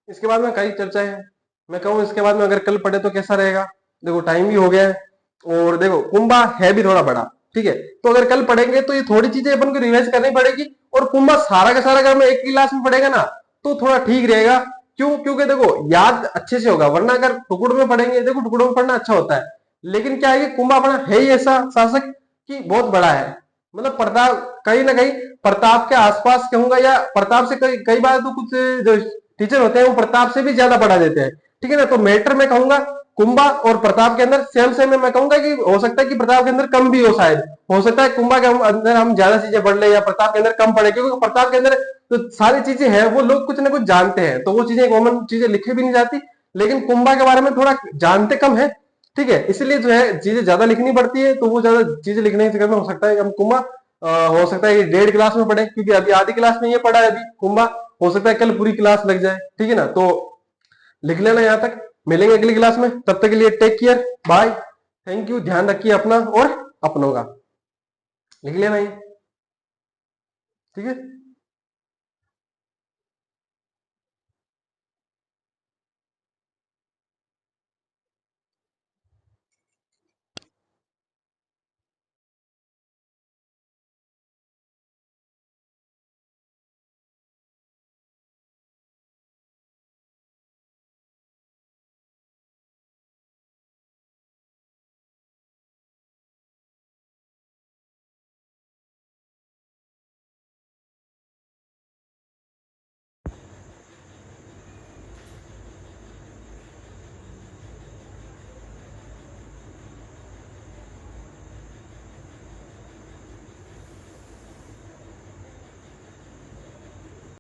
इसके बाद में कई चर्चा है। मैं कहूँ इसके बाद में अगर कल पढ़े तो कैसा रहेगा। देखो टाइम भी हो गया है, और देखो कुंभा है भी थोड़ा बड़ा, ठीक है। तो अगर कल पढ़ेंगे तो ये थोड़ी चीजें अपन को रिवाइज करनी पड़ेगी। और कुंभा सारा का सारा अगर मैं एक क्लास में पढ़ेगा ना तो थोड़ा ठीक रहेगा। क्यों, क्योंकि देखो याद अच्छे से होगा। वरना अगर टुकड़ में पढ़ेंगे, देखो टुकड़ों में पढ़ना अच्छा होता है, लेकिन क्या है कि कुंभा अपना है ही ऐसा शासक कि बहुत बड़ा है, मतलब प्रताप कहीं ना कहीं प्रताप के आसपास कहूंगा, या प्रताप से कई कई बार तो कुछ जो टीचर होते हैं वो प्रताप से भी ज्यादा पढ़ा देते हैं, ठीक है ना। तो मैटर में कहूंगा कुंभा और प्रताप के अंदर सेम सेम है, मैं कहूंगा कि हो सकता है कि प्रताप के अंदर कम भी हो, शायद हो सकता है कुंभा के अंदर हम ज्यादा चीजें पढ़ ले या प्रताप के अंदर कम पढ़े, क्योंकि प्रताप के अंदर तो सारी चीजें हैं, वो लोग कुछ ना कुछ जानते हैं, तो वो चीजें कॉमन चीजें लिखी भी नहीं जाती, लेकिन कुंभा के बारे में थोड़ा जानते कम है, ठीक है, इसलिए जो है चीजें ज्यादा लिखनी पड़ती है, तो वो ज्यादा चीजें लिखने के चक्कर में हो सकता है हम कुंभा हो सकता है कि 1.5 क्लास में पढ़े, क्योंकि अभी आधी क्लास में ये पढ़ा है अभी कुंभा, हो सकता है कल पूरी क्लास लग जाए, ठीक है ना। तो लिख लेना यहाँ तक, मिलेंगे अगली क्लास में, तब तक के लिए take care, bye, thank you, ध्यान रखिए अपना और अपनों का, लिख लेना ये, ठीक है।